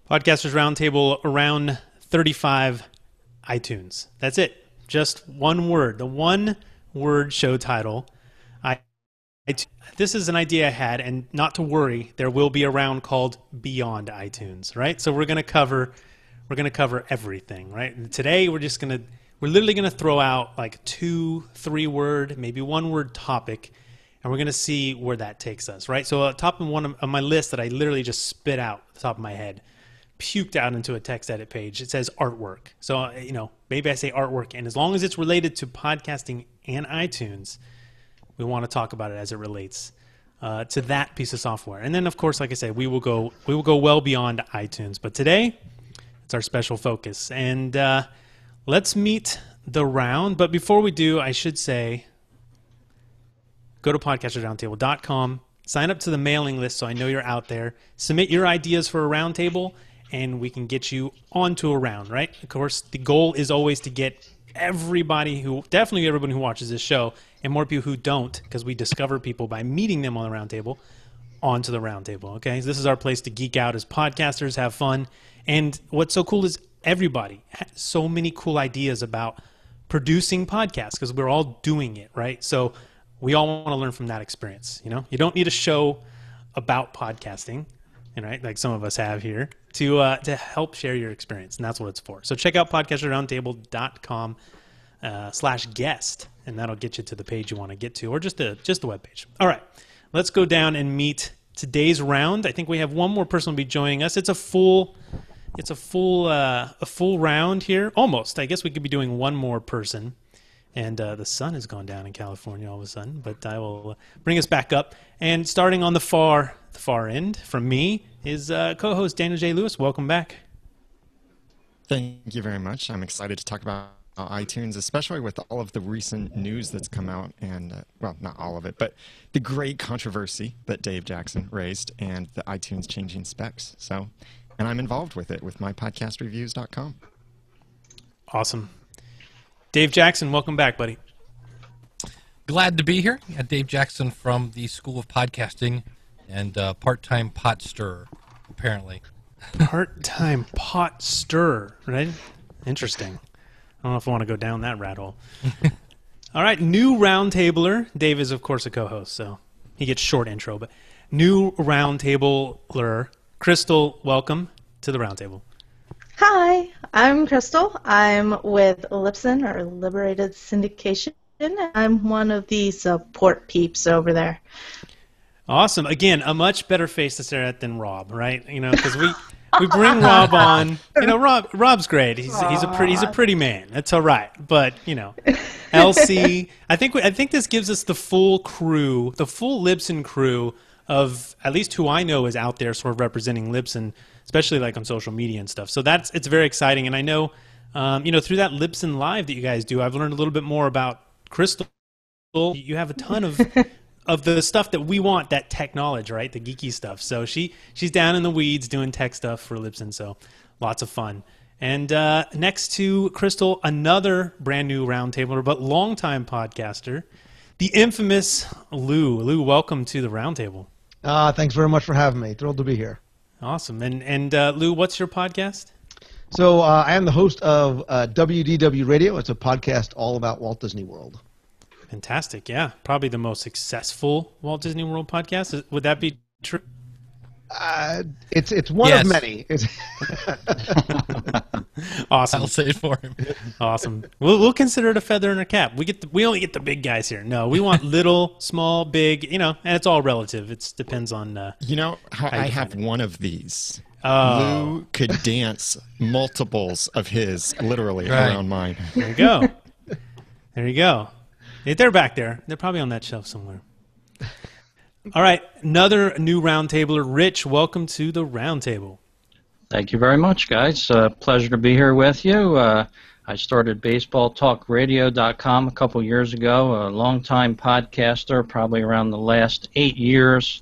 Podcasters Roundtable around 35 iTunes. That's it. Just one word. The one word show title. This is an idea I had, and not to worry, there will be a round called Beyond iTunes, right? So we're going to cover everything, right? And today we're literally going to throw out like 2-3 word, maybe 1 word topic, and we're going to see where that takes us, right? So top of one of my list that I literally just spit out at the top of my head, puked out into a text edit page, it says artwork. So, maybe I say artwork, and as long as it's related to podcasting and iTunes, we want to talk about it as it relates to that piece of software. And then, of course, like I said, we will go well beyond iTunes. But today, it's our special focus. And let's meet the round. But before we do, I should say, go to podcastersroundtable.com, sign up to the mailing list so I know you're out there, submit your ideas for a roundtable, and we can get you onto a round, right? Of course, the goal is always to get definitely everybody who watches this show, and more people who don't, because we discover people by meeting them on the roundtable, onto the roundtable, okay? So this is our place to geek out as podcasters, have fun, and what's so cool is everybody has so many cool ideas about producing podcasts, because we're all doing it, right? So we all want to learn from that experience, You don't need a show about podcasting, right, like some of us have here, to help share your experience, and that's what it's for. So check out podcastersroundtable.com /guest, and that'll get you to the page you want to get to, or just the web page. All right, let's go down and meet today's round. I think we have one more person will be joining us. It's a full round here, almost. I guess we could be doing one more person. And the sun has gone down in California all of a sudden, but I will bring us back up. And starting on the far end from me is co-host Daniel J. Lewis. Welcome back. Thank you very much. I'm excited to talk about iTunes, especially with all of the recent news that's come out, and well, not all of it, but the great controversy that Dave Jackson raised and the iTunes changing specs. And I'm involved with it with my podcastreviews.com. Awesome. Dave Jackson, welcome back, buddy. Glad to be here. Yeah, Dave Jackson from the School of Podcasting and part-time pot stirrer, apparently. Part-time pot stirrer, right? Interesting. I don't know if I want to go down that rat hole. All right, new roundtabler. Dave is, of course, a co-host, so he gets short intro. But new roundtabler, Krystal, welcome to the roundtable. Hi, I'm Krystal. I'm with Libsyn, or Liberated Syndication. I'm one of the support peeps over there. Awesome. Again, a much better face to stare at than Rob, right? Because we bring Rob on. Rob's great. He's a pretty man. That's all right. But LC. I think this gives us the full crew, the full Libsyn crew of at least who I know is out there, sort of representing Libsyn, especially like on social media and stuff. So it's very exciting. And I know, through that Libsyn Live that you guys do, I've learned a little bit more about Krystal. You have a ton of the stuff that we want, that tech knowledge, right? The geeky stuff. So she's down in the weeds doing tech stuff for Libsyn. So lots of fun. And next to Krystal, another brand new roundtabler, but longtime podcaster, the infamous Lou. Lou, welcome to the roundtable. Thanks very much for having me. Thrilled to be here. Awesome. And Lou, what's your podcast? So I am the host of WDW Radio. It's a podcast all about Walt Disney World. Fantastic. Yeah. Probably the most successful Walt Disney World podcast. Would that be true? It's one of many. Awesome. I'll say it for him. Awesome. We'll consider it a feather in our cap. We only get the big guys here. No, we want little, small, big, and it's all relative. It depends on how I have one of these. Oh. Lou could dance multiples of his literally around mine. There you go. There you go. They're back there. They're probably on that shelf somewhere. All right, another new roundtabler. Rich, welcome to the roundtable. Thank you very much, guys. Pleasure to be here with you. I started BaseballTalkRadio.com a couple years ago, a longtime podcaster, probably around the last 8 years.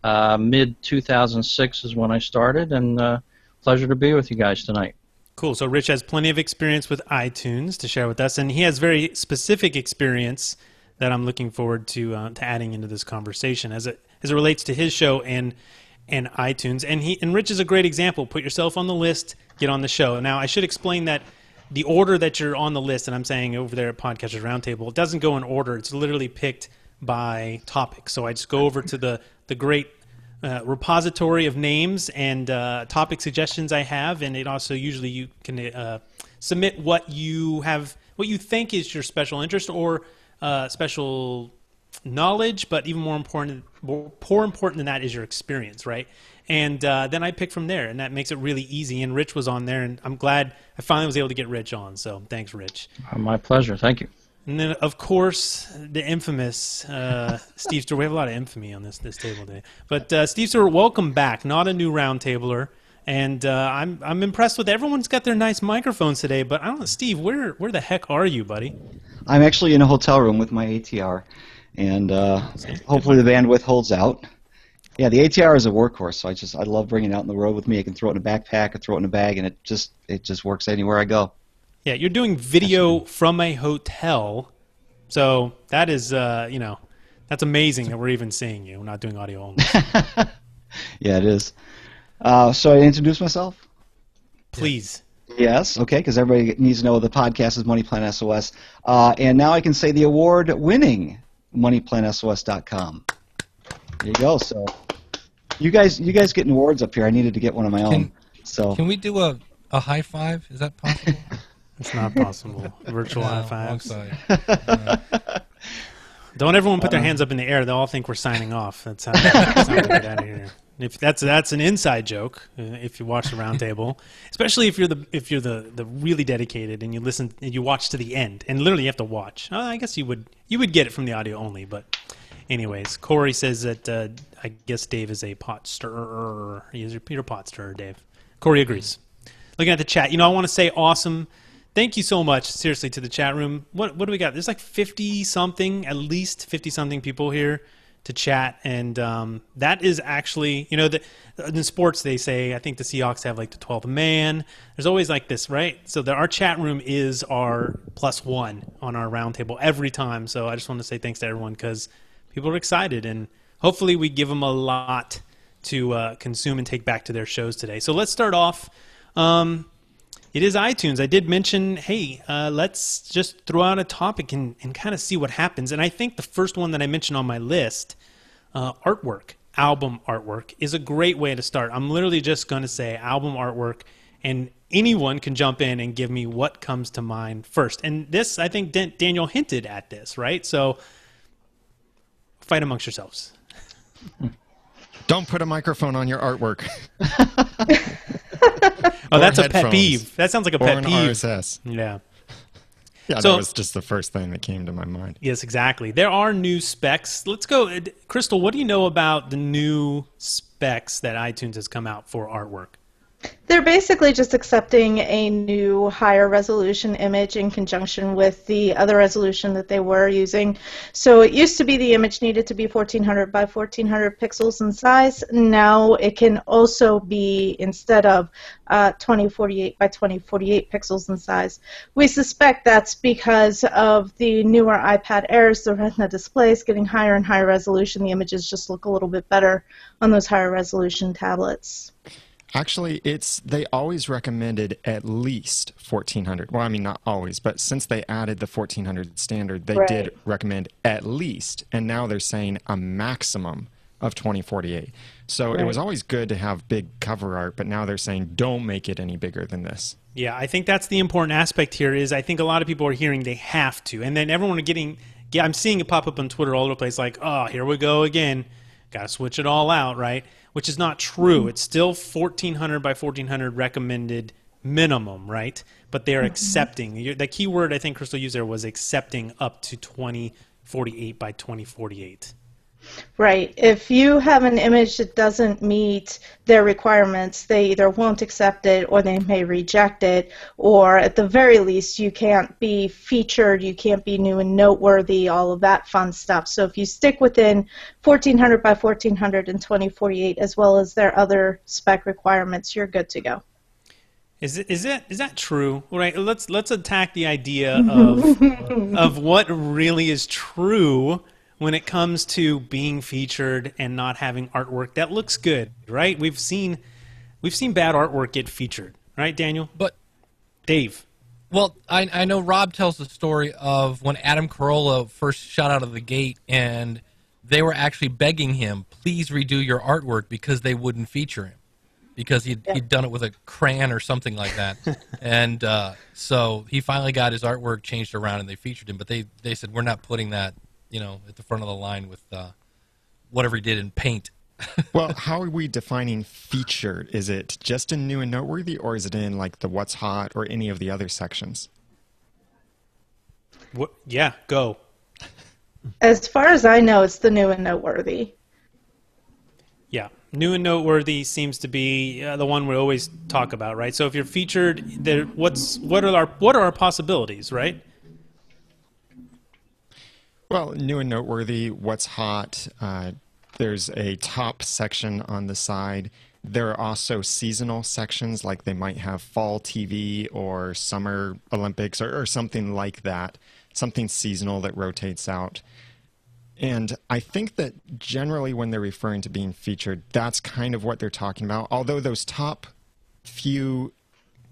Mid-2006 is when I started, and pleasure to be with you guys tonight. Cool. So Rich has plenty of experience with iTunes to share with us, and he has very specific experience that I'm looking forward to adding into this conversation as it relates to his show and and iTunes. And Rich is a great example. Put yourself on the list, get on the show. Now, I should explain that the order that you're on the list, and I'm saying over there at Podcasters Roundtable, it doesn't go in order. It's literally picked by topic. So I just go over to the great repository of names and topic suggestions I have, and it also usually you can submit what you think is your special interest or special knowledge, but even more important than that is your experience, right? And then I pick from there, and that makes it really easy. And Rich was on there, and I'm glad I finally was able to get Rich on. So thanks, Rich. My pleasure. Thank you. And then, of course, the infamous Steve Stewart. We have a lot of infamy on this table today. But Steve Stewart, welcome back. Not a new roundtabler. And I'm impressed with everyone's got their nice microphones today. But I don't know, Steve, where the heck are you, buddy? I'm actually in a hotel room with my ATR, and hopefully the bandwidth holds out. Yeah, the ATR is a workhorse, so I love bringing it out on the road with me. I can throw it in a backpack, I throw it in a bag, and it just works anywhere I go. Yeah, you're doing video from a hotel, so that is that's amazing that we're even seeing you. We're not doing audio only. Yeah, it is. So I introduce myself? Please. Yes, okay, because everybody needs to know the podcast is Money Plan SOS. And now I can say the award-winning MoneyPlanSOS.com. There you go. So you guys getting awards up here. I needed to get one of my own. So can we do a high five? Is that possible? It's not possible. Virtual high fives. Don't everyone put their hands up in the air. They'll all think we're signing off. That's how we get out of here. If that's an inside joke, if you watch the roundtable, especially if you're the really dedicated and you listen and you watch to the end, and literally you have to watch. I guess you would get it from the audio only, but anyways, Corey says that I guess Dave is a pot stirrer. You're a pot stirrer, Dave. Corey agrees. Looking at the chat, I want to say awesome. Thank you so much, seriously, to the chat room. What do we got? There's like 50-something, at least 50-something people here to chat, and that is actually, in sports they say, I think the Seahawks have like the 12th man. There's always like this, right? So our chat room is our +1 on our roundtable every time. So I just want to say thanks to everyone because people are excited, and hopefully we give them a lot to consume and take back to their shows today. So let's start off. It is iTunes. I did mention, hey, let's just throw out a topic and kind of see what happens. And I think the first one that I mentioned on my list, artwork, album artwork, is a great way to start. I'm literally just going to say album artwork, and anyone can jump in and give me what comes to mind first. And this, I think Daniel hinted at this, right? So fight amongst yourselves. Don't put a microphone on your artwork. Oh, that's a pet peeve. That sounds like a pet peeve. RSS. Yeah. Yeah, So- that was just the first thing that came to my mind. Yes, exactly. There are new specs. Let's go. Krystal, what do you know about the new specs that iTunes has come out for artwork? They're basically just accepting a new higher resolution image in conjunction with the other resolution that they were using. So it used to be the image needed to be 1400 by 1400 pixels in size. Now it can also be, instead of 2048 by 2048 pixels in size. We suspect that's because of the newer iPad Airs, the Retina displays getting higher and higher resolution. The images just look a little bit better on those higher resolution tablets. Actually, they always recommended at least 1400. Well, I mean, not always, but since they added the 1400 standard, they did recommend at least, and now they're saying a maximum of 2048. So it was always good to have big cover art, but now they're saying don't make it any bigger than this. Yeah, I think that's the important aspect here is I think a lot of people are hearing they have to, and then everyone are getting, I'm seeing it pop up on Twitter all over the place like, oh, here we go again. Got to switch it all out, right? Which is not true. It's still 1400 by 1400 recommended minimum, right? But they're accepting. The key word I think Krystal used there was accepting up to 2048 by 2048. Right. If you have an image that doesn't meet their requirements, they either won't accept it or they may reject it, or at the very least you can't be featured, you can't be new and noteworthy, all of that fun stuff. So if you stick within 1400 by 1400 and 2048 as well as their other spec requirements, you're good to go. Is that true? Right. Let's attack the idea of what really is true when it comes to being featured and not having artwork that looks good, right? We've seen bad artwork get featured, right, Daniel? But Dave. Well, I know Rob tells the story of when Adam Carolla first shot out of the gate, and they were actually begging him, please redo your artwork, because they wouldn't feature him. Because he'd done it with a crayon or something like that. And so he finally got his artwork changed around and they featured him. But they said, we're not putting that, at the front of the line with whatever he did in paint. Well, how are we defining featured? Is it just in new and noteworthy, or is it in like the what's hot or any of the other sections? Yeah, go. As far as I know, it's the new and noteworthy. Yeah. New and noteworthy seems to be the one we always talk about, right? So if you're featured, what are our possibilities, right? Well, new and noteworthy, what's hot. There's a top section on the side. There are also seasonal sections, like they might have fall TV or summer Olympics or something like that, something seasonal that rotates out. And I think that generally when they're referring to being featured, that's kind of what they're talking about. Although those top few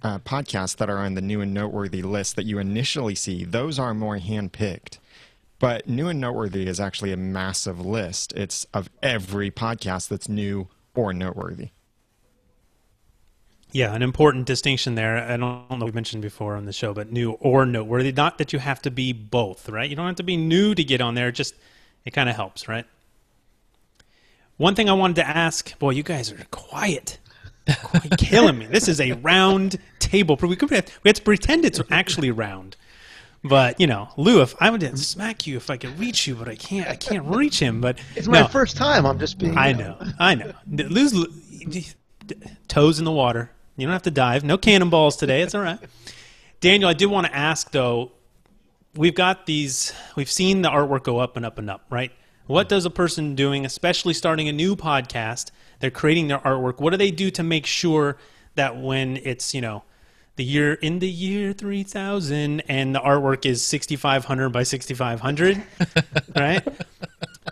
podcasts that are on the new and noteworthy list that you initially see, those are more hand-picked. But new and noteworthy is actually a massive list. It's of every podcast that's new or noteworthy. Yeah, an important distinction there. I don't know if we mentioned before on the show, but new or noteworthy. Not that you have to be both, right? You don't have to be new to get on there. Just it kind of helps, right? One thing I wanted to ask. Boy, you guys are quiet. You're killing me. This is a round table. We have to pretend it's actually round. But Lou, if I would smack you if I could reach you, but I can't. I can't reach him. But it's my first time. I'm just being. I know. Lou's toes in the water. You don't have to dive. No cannonballs today. It's all right. Daniel, I did want to ask though. We've seen the artwork go up and up and up, right? What does a person doing, especially starting a new podcast, they're creating their artwork, what do they do to make sure that when it's, the year 3000 and the artwork is 6500 by 6500, right?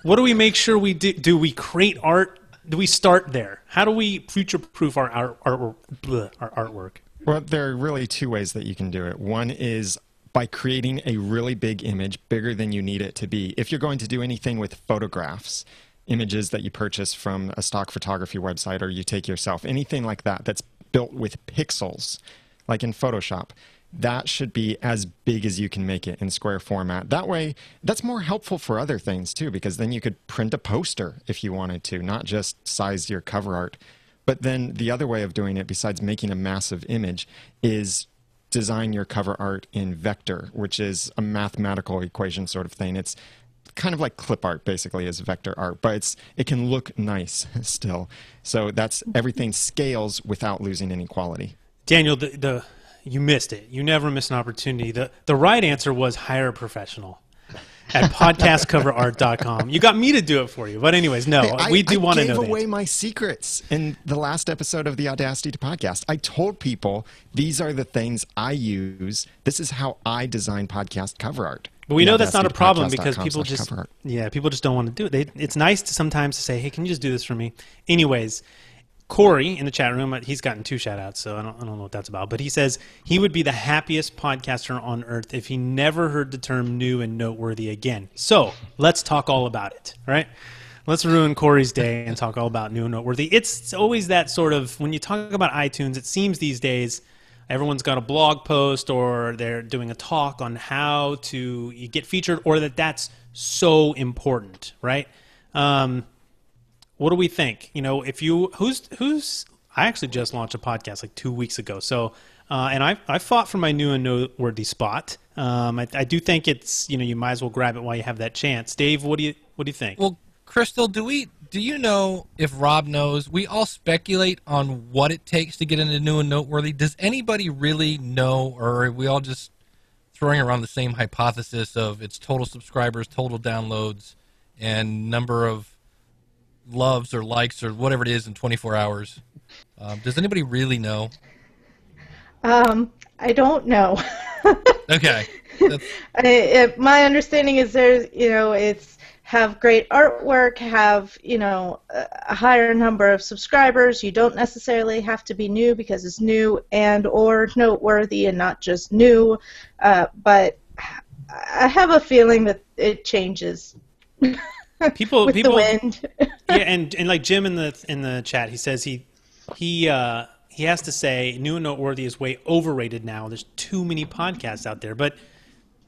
What do we make sure we do? Do we create art? Do we start there? How do we future-proof our artwork? Well, there are really two ways that you can do it. One is by creating a really big image, bigger than you need it to be. If you're going to do anything with photographs, images that you purchase from a stock photography website or you take yourself, anything like that that's built with pixels, like in Photoshop, that should be as big as you can make it in square format. That way, that's more helpful for other things too, because then you could print a poster if you wanted to, not just size your cover art. But then the other way of doing it, besides making a massive image, is design your cover art in vector, which is a mathematical equation sort of thing. It's kind of like clip art, basically, as vector art, but it can look nice still. So that's everything scales without losing any quality. Daniel, you missed it. You never miss an opportunity. The right answer was hire a professional at podcastcoverart.com. You got me to do it for you. But anyways, no, we do want to know. I gave away my secrets in the last episode of the Audacity to Podcast. I told people these are the things I use. This is how I design podcast cover art. But we know that's not a problem because people just don't want to do it. It's nice to sometimes to say, hey, can you just do this for me? Anyways, Corey in the chat room, he's gotten 2 shout-outs, so I don't know what that's about. But he says he would be the happiest podcaster on earth if he never heard the term new and noteworthy again. So let's talk all about it, right? Let's ruin Corey's day and talk all about new and noteworthy. It's always that sort of, when you talk about iTunes, it seems these days everyone's got a blog post or they're doing a talk on how to get featured or that's so important, right? What do we think? If you I actually just launched a podcast like 2 weeks ago. So, and I fought for my new and noteworthy spot. I do think it's you might as well grab it while you have that chance. Dave, what do you think? Well, Krystal, do you know if Rob knows? We all speculate on what it takes to get into new and noteworthy. Does anybody really know, or are we all just throwing around the same hypothesis of its total subscribers, total downloads, and number of loves or likes or whatever it is in 24 hours? Does anybody really know? I don't know. Okay. My understanding is it's have great artwork, have, a higher number of subscribers. You don't necessarily have to be new because it's new and or noteworthy and not just new. But I have a feeling that it changes. People, with the wind. Yeah, and like Jim in the chat, he says he has to say new and noteworthy is way overrated now. There's too many podcasts out there. But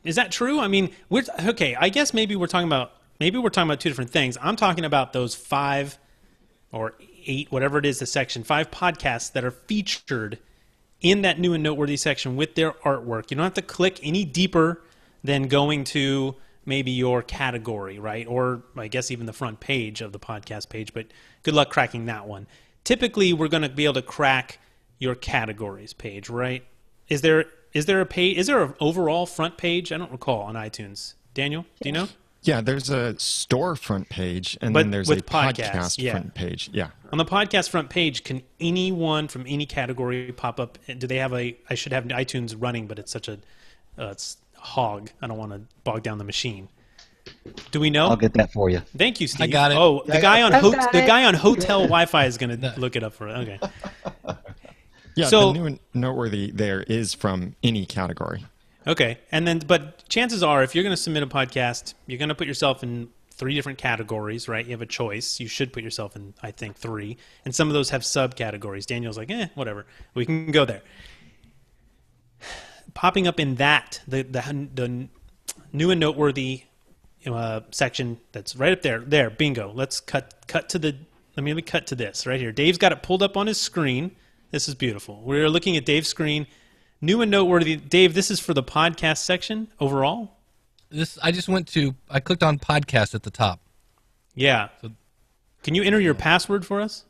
is that true? I mean, I guess maybe we're talking about two different things. I'm talking about those 5 or 8, whatever it is, the section 5 podcasts that are featured in that new and noteworthy section with their artwork. You don't have to click any deeper than going to maybe your category, right? Or I guess even the front page of the podcast page, but good luck cracking that one. Typically, we're going to be able to crack your categories page, right? Is there a page? Is there an overall front page? I don't recall on iTunes. Daniel, do you know? Yeah, there's a store front page, and then there's a podcast front page. Yeah. On the podcast front page, can anyone from any category pop up? Do they have I should have iTunes running, but it's such a it's hog. I don't want to bog down the machine. Do we know? I'll get that for you. Thank you, Steve. I got it. Oh, the guy on hotel Wi-Fi is going to look it up for it. Okay. Yeah, so, the new and noteworthy there is from any category. Okay, but chances are, if you're going to submit a podcast, you're going to put yourself in 3 different categories, right? You have a choice. You should put yourself in, I think, 3, and some of those have subcategories. Daniel's like, whatever. We can go there. Popping up in that the new and noteworthy section that's right up there. There, bingo. Let's cut to the. Let me cut to this right here. Dave's got it pulled up on his screen. This is beautiful. We're looking at Dave's screen. New and noteworthy. Dave, this is for the podcast section overall? I clicked on podcast at the top. Yeah. So, can you enter your password for us?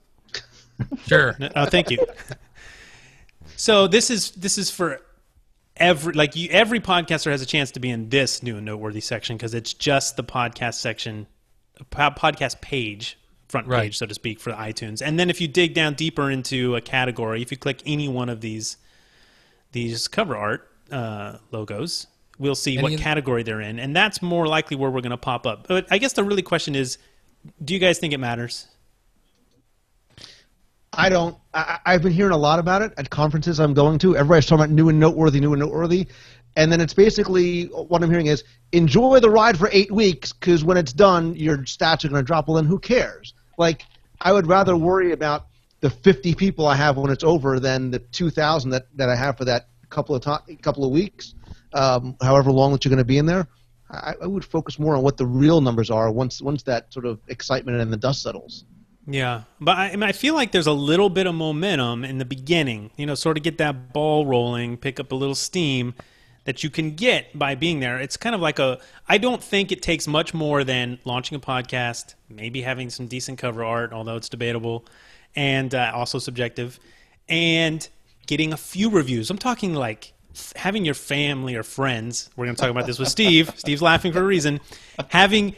Sure. Oh, thank you. So this is for every podcaster has a chance to be in this new and noteworthy section because it's just the podcast section, podcast page, front page, so to speak, for iTunes. And then if you dig down deeper into a category, if you click any one of these cover art logos, we'll see what category they're in, and that's more likely where we're going to pop up. But I guess the really question is, do you guys think it matters? I don't. I've been hearing a lot about it at conferences I'm going to. Everybody's talking about new and noteworthy. And then it's basically, what I'm hearing is, enjoy the ride for 8 weeks, because when it's done, your stats are going to drop. Well, then who cares? Like, I would rather worry about the 50 people I have when it's over than the 2,000 that I have for that couple of weeks, however long that you're going to be in there. I would focus more on what the real numbers are once that sort of excitement and the dust settles. Yeah, but I feel like there's a little bit of momentum in the beginning, sort of get that ball rolling, pick up a little steam that you can get by being there. It's kind of like I don't think it takes much more than launching a podcast, maybe having some decent cover art, although it's debatable, and also subjective, and getting a few reviews. I'm talking like having your family or friends, we're going to talk about this with Steve. Steve's laughing for a reason. Having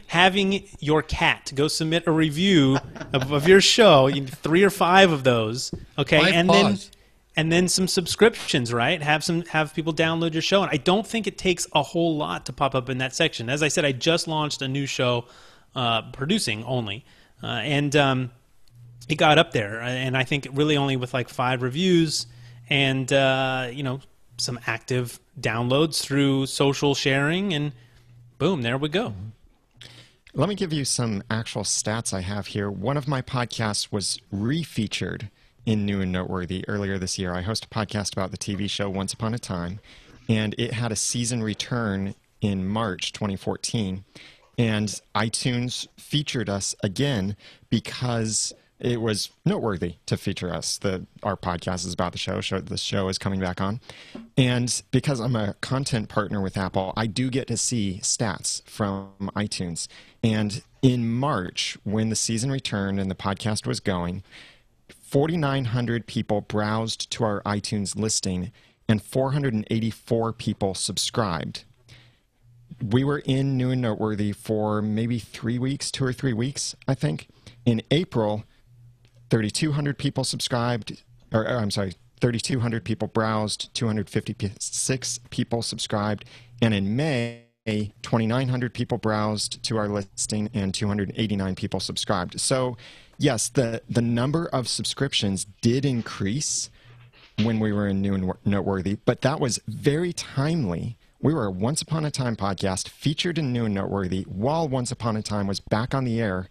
your cat go submit a review of your show, 3 or 5 of those, okay, and then some subscriptions, right? Have people download your show, and I don't think it takes a whole lot to pop up in that section. As I said, I just launched a new show, producing only, and it got up there, and I think really only with like 5 reviews and some active downloads through social sharing, and boom, there we go. Let me give you some actual stats I have here. One of my podcasts was refeatured in New and Noteworthy earlier this year. I host a podcast about the TV show Once Upon a Time, and it had a season return in March 2014, and iTunes featured us again because it was noteworthy to feature us. Our podcast is about the show. The show is coming back on. And because I'm a content partner with Apple, I do get to see stats from iTunes. And in March, when the season returned and the podcast was going, 4,900 people browsed to our iTunes listing and 484 people subscribed. We were in New and Noteworthy for maybe 3 weeks, 2 or 3 weeks, I think. In April, 3,200 people subscribed, 3,200 people browsed, 256 people subscribed, and in May, 2,900 people browsed to our listing and 289 people subscribed. So, yes, the number of subscriptions did increase when we were in New and Noteworthy, but that was very timely. We were a Once Upon a Time podcast featured in New and Noteworthy while Once Upon a Time was back on the air,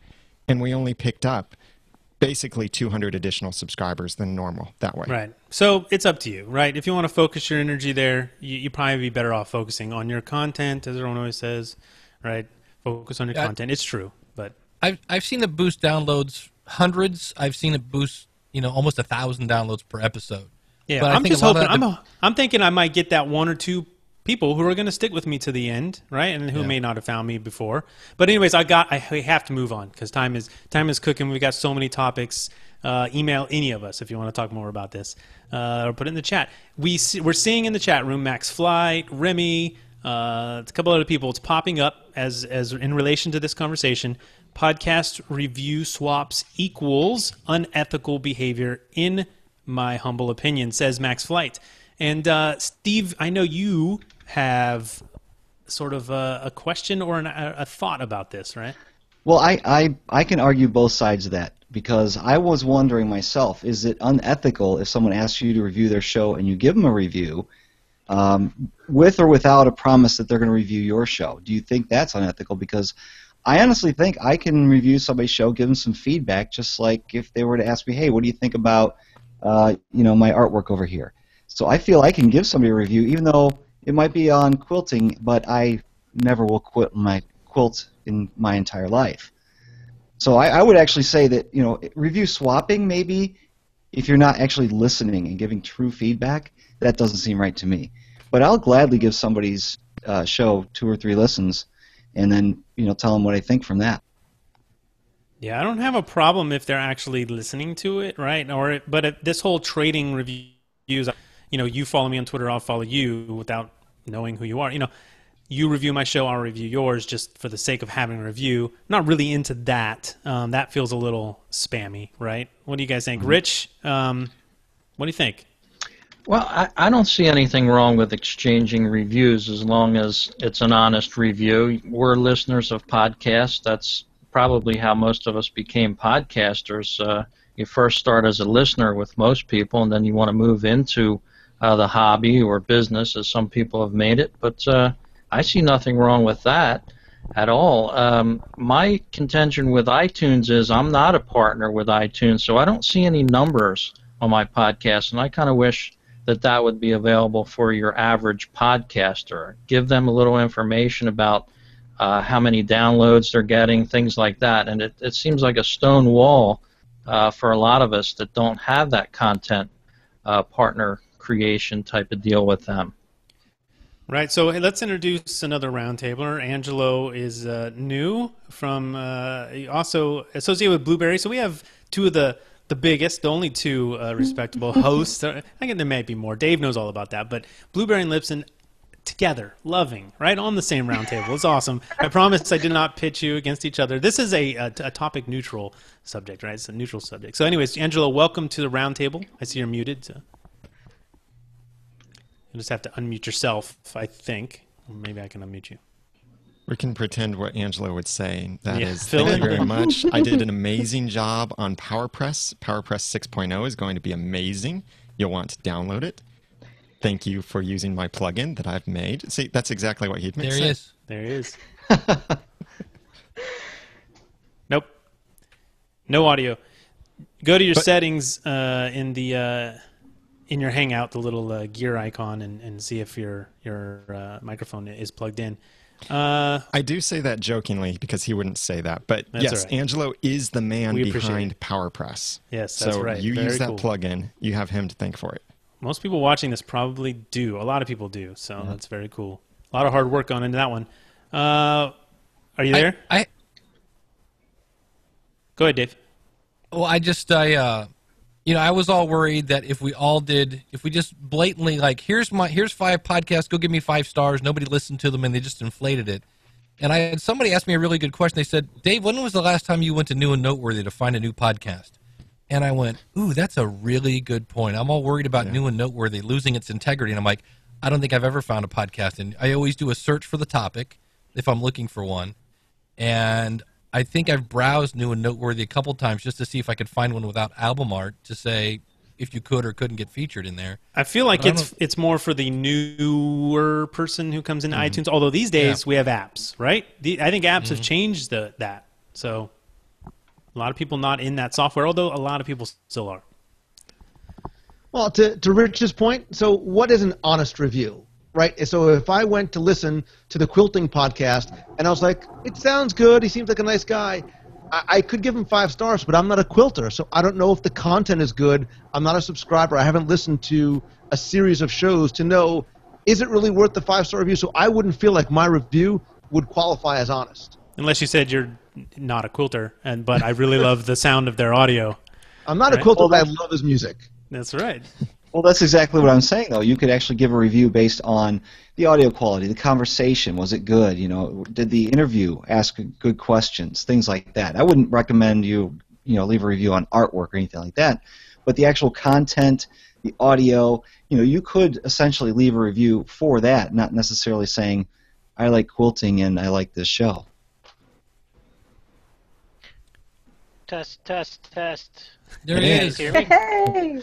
and we only picked up basically 200 additional subscribers than normal that way. Right. So it's up to you, right? If you want to focus your energy there, you probably be better off focusing on your content, as everyone always says, right? Focus on your content. It's true, but I've seen it boost downloads hundreds. I've seen it boost, almost 1,000 downloads per episode. yeah, But I I'm think just a lot of hoping. that I'm thinking I might get that one or two people who are going to stick with me to the end, right? And who may not have found me before. But anyways, we have to move on because time is cooking. We've got so many topics. Email any of us if you want to talk more about this, or put it in the chat. We're seeing in the chat room Max Flight, Remy, a couple other people. It's popping up as in relation to this conversation. Podcast review swaps equals unethical behavior, in my humble opinion, says Max Flight. And Steve, I know you have sort of a question or a thought about this, right? Well, I can argue both sides of that, because I was wondering myself, is it unethical if someone asks you to review their show and you give them a review with or without a promise that they're going to review your show? Do you think that's unethical? Because I honestly think I can review somebody's show, give them some feedback, just like if they were to ask me, hey, what do you think about my artwork over here? So I feel I can give somebody a review, even though it might be on quilting, but I never will quilt in my entire life. So I would actually say that, review swapping, maybe, if you're not actually listening and giving true feedback, that doesn't seem right to me. But I'll gladly give somebody's show 2 or 3 listens and then, tell them what I think from that. Yeah, I don't have a problem if they're actually listening to it, right? But this whole trading reviews, you follow me on Twitter, I'll follow you without knowing who you are. You review my show, I'll review yours just for the sake of having a review. I'm not really into that. That feels a little spammy, right? What do you guys think? Rich, what do you think? Well, I don't see anything wrong with exchanging reviews as long as it's an honest review. We're listeners of podcasts. That's probably how most of us became podcasters. You first start as a listener with most people, and then you want to move into the hobby or business, as some people have made it. But I see nothing wrong with that at all. My contention with iTunes is I'm not a partner with iTunes, so I don't see any numbers on my podcast, and I kind of wish that would be available for your average podcaster. Give them a little information about how many downloads they're getting, things like that. And it seems like a stone wall for a lot of us that don't have that content partner creation type of deal with them. Right, so let's introduce another roundtabler. Angelo is new from, also associated with Blueberry. So we have two of the biggest, the only two respectable hosts. I think there may be more. Dave knows all about that. But Blueberry and Lipson together, loving, right on the same roundtable. It's awesome. I promise I did not pitch you against each other. This is a topic-neutral subject, right? It's a neutral subject. So anyways, Angelo, welcome to the roundtable. I see you're muted. So you just have to unmute yourself, I think. Or maybe I can unmute you. We can pretend what Angelo would say. That is, fill thank in. you very much. I did an amazing job on PowerPress. PowerPress 6.0 is going to be amazing. You'll want to download it. Thank you for using my plugin that I've made. See, that's exactly what he'd There he is. There he is. Nope. No audio. Go to your settings in your Hangout, the little gear icon, and see if your microphone is plugged in. I do say that jokingly because he wouldn't say that, but yes, right. Angelo is the man We appreciate behind it. PowerPress. Yes, that's so right. you Very use that cool. plugin, you have him to thank for it. Most people watching this probably do. A lot of people do, so that's very cool. A lot of hard work gone into that one. Are you there? Go ahead, Dave. Well, I was all worried that if we just blatantly, like, here's 5 podcasts, go give me 5 stars, nobody listened to them, and they just inflated it. And I had somebody ask me a really good question. They said, Dave, when was the last time you went to New and Noteworthy to find a new podcast? And I went, ooh, that's a really good point. I'm all worried about New and Noteworthy losing its integrity. And I'm like, I don't think I've ever found a podcast. And I always do a search for the topic. if I'm looking for one. And I think I've browsed New and Noteworthy a couple times just to see if I could find one without album art to say if you could or couldn't get featured in there. I feel like it's more for the newer person who comes into iTunes. Although these days we have apps, right? I think apps have changed that. So a lot of people not in that software, although a lot of people still are. Well, to Rich's point, so what is an honest review, right? So if I went to listen to the quilting podcast and I was like, it sounds good, he seems like a nice guy, I could give him 5 stars, but I'm not a quilter, so I don't know if the content is good. I'm not a subscriber. I haven't listened to a series of shows to know, is it really worth the 5-star review? So I wouldn't feel like my review would qualify as honest. Unless you said you're not a quilter, but I really love the sound of their audio. I'm not a quilter, but I love his music. That's right. Well, that's exactly what I'm saying, though. You could actually give a review based on the audio quality, the conversation. Was it good? You know, did the interview ask good questions? Things like that. I wouldn't recommend you leave a review on artwork or anything like that. But the actual content, the audio, you could essentially leave a review for that, not necessarily saying, I like quilting and I like this show. Test, test, test. There he is. Hear me? Hey!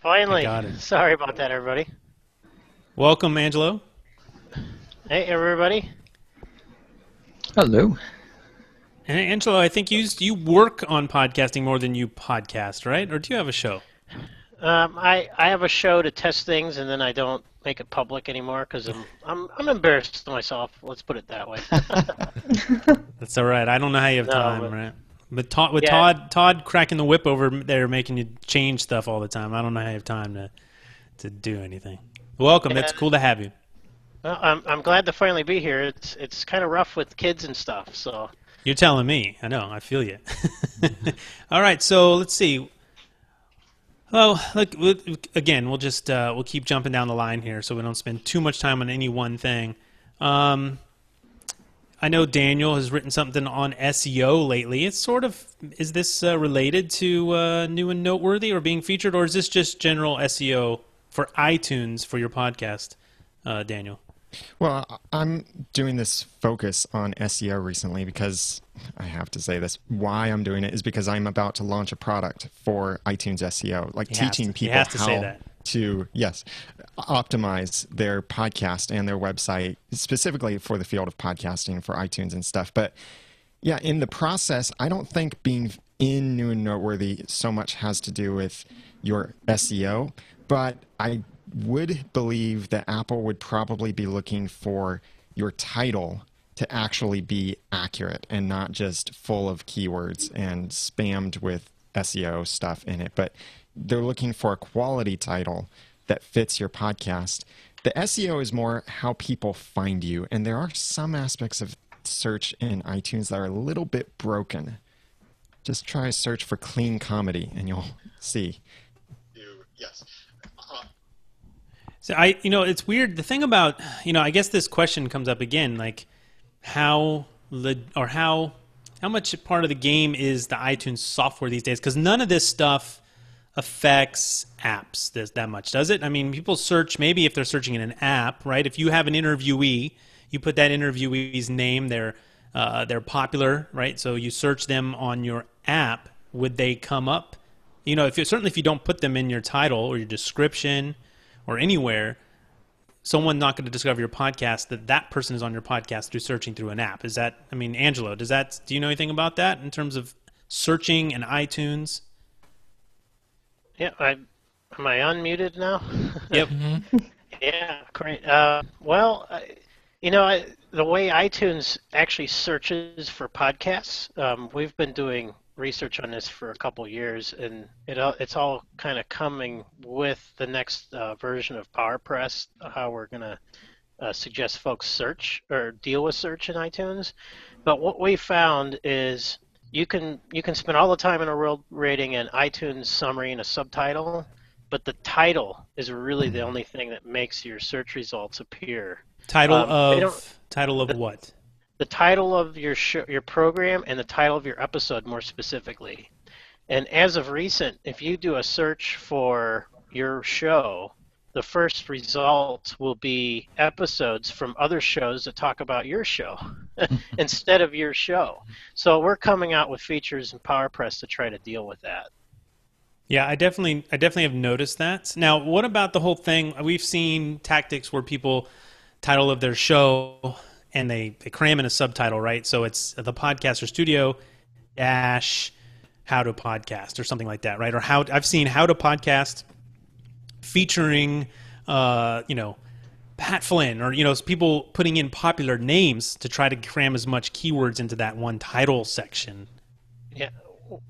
Finally. Got it. Sorry about that, everybody. Welcome, Angelo. Hey, everybody. Hello. And Angelo, I think you work on podcasting more than you podcast, right? Or do you have a show? I have a show to test things, and then I don't make it public anymore because I'm embarrassed of myself. Let's put it that way. That's all right. I don't know how you have time, right? But Todd cracking the whip over there, making you change stuff all the time. I don't know how you have time to do anything. Welcome. It's cool to have you. Well, I'm glad to finally be here. It's kind of rough with kids and stuff. So you're telling me. I know. I feel you. All right. So let's see. Well, look. Again, we'll keep jumping down the line here, so we don't spend too much time on any one thing. I know Daniel has written something on SEO lately. It's sort of, is this related to New and Noteworthy or being featured, or is this just general SEO for iTunes for your podcast, Daniel? Well, I'm doing this focus on SEO recently because I have to say this. Why I'm doing it is because I'm about to launch a product for iTunes SEO, like teaching people how to optimize their podcast and their website, specifically for the field of podcasting for iTunes and stuff. But yeah, in the process, I don't think being in New and Noteworthy so much has to do with your SEO, but I would believe that Apple would probably be looking for your title to actually be accurate and not just full of keywords and spammed with SEO stuff in it. But they're looking for a quality title that fits your podcast. The SEO is more how people find you, and there are some aspects of search in iTunes that are a little bit broken. Just try a search for clean comedy, and you'll see. Yes. So it's weird. The thing about, I guess this question comes up again, like how much part of the game is the iTunes software these days? Because none of this stuff affects apps that much, does it? I mean, people search, maybe if they're searching in an app, right? If you have an interviewee, you put that interviewee's name, they're popular, right? So you search them on your app, would they come up? Certainly if you don't put them in your title or your description or anywhere, someone's not going to discover your podcast that person is on your podcast through searching through an app. Is that, Angelo, do you know anything about that in terms of searching in iTunes? Yeah, am I unmuted now? Yep. Yeah, great. Well, the way iTunes actually searches for podcasts, we've been doing research on this for a couple years, and it's all kind of coming with the next version of PowerPress, how we're going to suggest folks search or deal with search in iTunes. But what we found is you can spend all the time in the world rating an iTunes summary and a subtitle, but the title is really the only thing that makes your search results appear. Title of what? The title of your program and the title of your episode more specifically. And as of recent, if you do a search for your show the first results will be episodes from other shows that talk about your show instead of your show. So we're coming out with features in PowerPress to try to deal with that. Yeah, I definitely have noticed that. Now, what about the whole thing? We've seen tactics where people title of their show and they cram in a subtitle, right? So it's the Podcaster Studio dash how to podcast or something like that, right? Or I've seen how to podcast featuring, Pat Flynn, or people putting in popular names to try to cram as much keywords into that one title section. Yeah,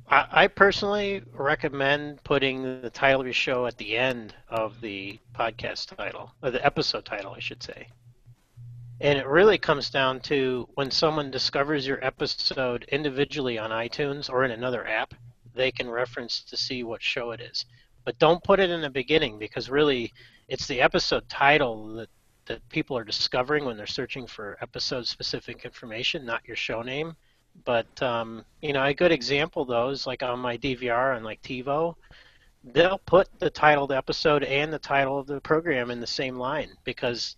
I personally recommend putting the title of your show at the end of the podcast title, or the episode title, I should say. And it really comes down to when someone discovers your episode individually on iTunes or in another app, they can reference to see what show it is. But don't put it in the beginning, because really it's the episode title that people are discovering when they're searching for episode-specific information, not your show name. But, a good example, though, is like on my DVR and like TiVo, they'll put the title of the episode and the title of the program in the same line because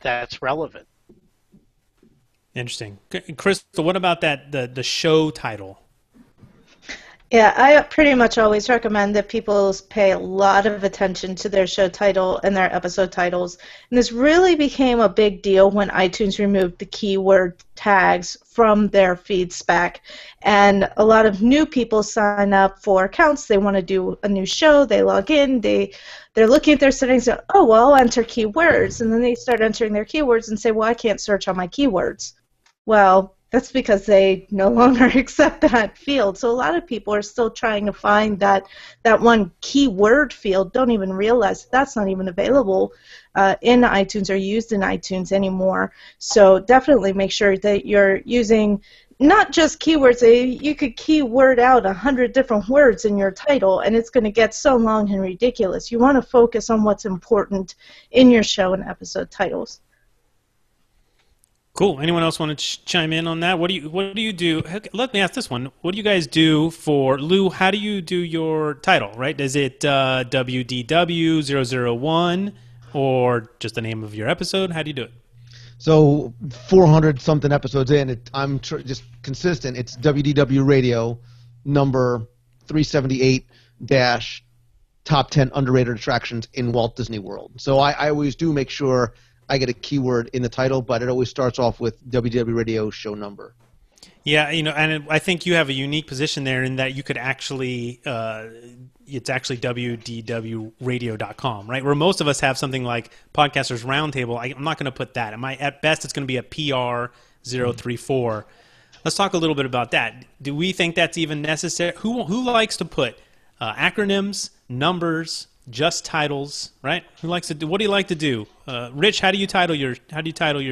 that's relevant. Interesting. Krystal, what about the show title? Yeah, I pretty much always recommend that people pay a lot of attention to their show title and their episode titles. And this really became a big deal when iTunes removed the keyword tags from their feed spec. And a lot of new people sign up for accounts. They want to do a new show. They log in. They're looking at their settings and, oh, well, I'll enter keywords. And then they start entering their keywords and say, well, I can't search on my keywords. Well, that's because they no longer accept that field. So a lot of people are still trying to find that one keyword field, don't even realize that's not even available in iTunes or used in iTunes anymore. So definitely make sure that you're using not just keywords. You could keyword out 100 different words in your title, and it's going to get so long and ridiculous. You want to focus on what's important in your show and episode titles. Cool. Anyone else want to chime in on that? What do you do? Let me ask this one. What do you guys do for Lou? How do you do your title? Right? Is it WDW001 or just the name of your episode? How do you do it? So 400 something episodes in, I'm just consistent. It's WDW Radio number 378 dash top 10 underrated attractions in Walt Disney World. So I always do make sure I get a keyword in the title, but it always starts off with WDW Radio show number. Yeah, and I think you have a unique position there in that you could actually, it's actually wdwradio.com, right? Where most of us have something like Podcasters Roundtable. I'm not going to put that. At best, it's going to be a PR034. Let's talk a little bit about that. Do we think that's even necessary? Who likes to put acronyms, numbers, just titles, right? Who likes to do? What do you like to do? Rich, how do you title your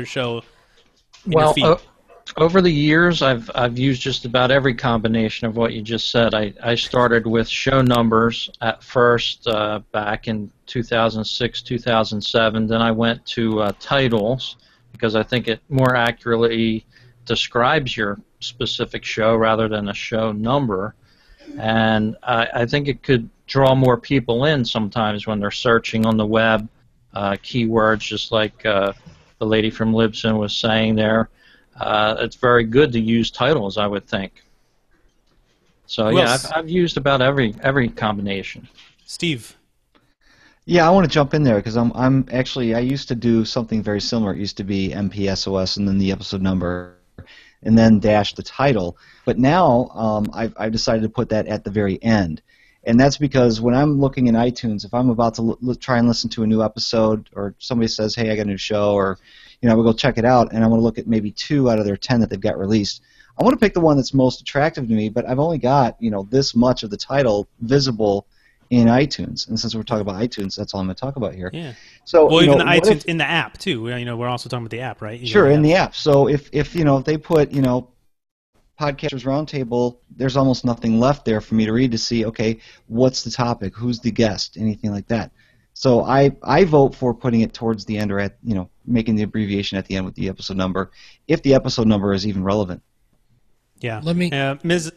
show? Well, over the years, I've used just about every combination of what you just said. I started with show numbers at first back in 2006, 2007. Then I went to titles because I think it more accurately describes your specific show rather than a show number. And I think it could draw more people in sometimes when they're searching on the web, keywords, just like the lady from Libsyn was saying there. It's very good to use titles, I would think. So yeah, I've used about every combination. Steve. Yeah, I want to jump in there because I'm actually I used to do something very similar. It used to be MPSOS and then the episode number, and then dash the title. But now I've decided to put that at the very end. And that's because when I'm looking in iTunes, if I'm about to try and listen to a new episode, or somebody says, hey, I got a new show, or we'll go check it out, and I want to look at maybe 2 out of their 10 that they've got released, I want to pick the one that's most attractive to me, but I've only got this much of the title visible in iTunes. And since we're talking about iTunes, that's all I'm going to talk about here. Yeah. So, even the iTunes in the app, too. We're also talking about the app, right? Sure, in the app. So if they put, Podcasters Roundtable, there's almost nothing left there for me to read to see, okay, what's the topic, who's the guest, anything like that. So I vote for putting it towards the end, or at making the abbreviation at the end with the episode number, if the episode number is even relevant. Yeah. Let me. Ms.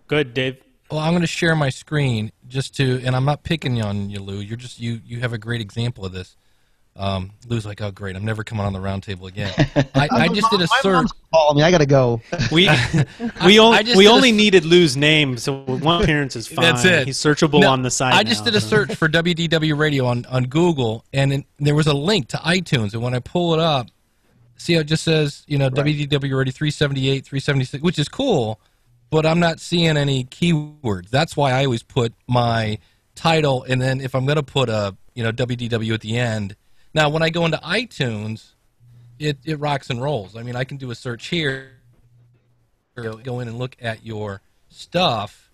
Good, Dave. Well, I'm going to share my screen just to, and I'm not picking on you, Lou. You're just you have a great example of this. Lou's like, oh great, I'm never coming on the roundtable again. I just did a search. My mom's calling me. I gotta go. We only needed Lou's name, so one appearance is fine. That's it. He's searchable on the site. I just did a search for WDW Radio on Google, and there was a link to iTunes. And when I pull it up, see how it just says, WDW Radio 378, 376, which is cool, but I'm not seeing any keywords. That's why I always put my title, and then if I'm going to put a WDW at the end. Now, when I go into iTunes, it rocks and rolls. I mean, I can do a search here, go in and look at your stuff.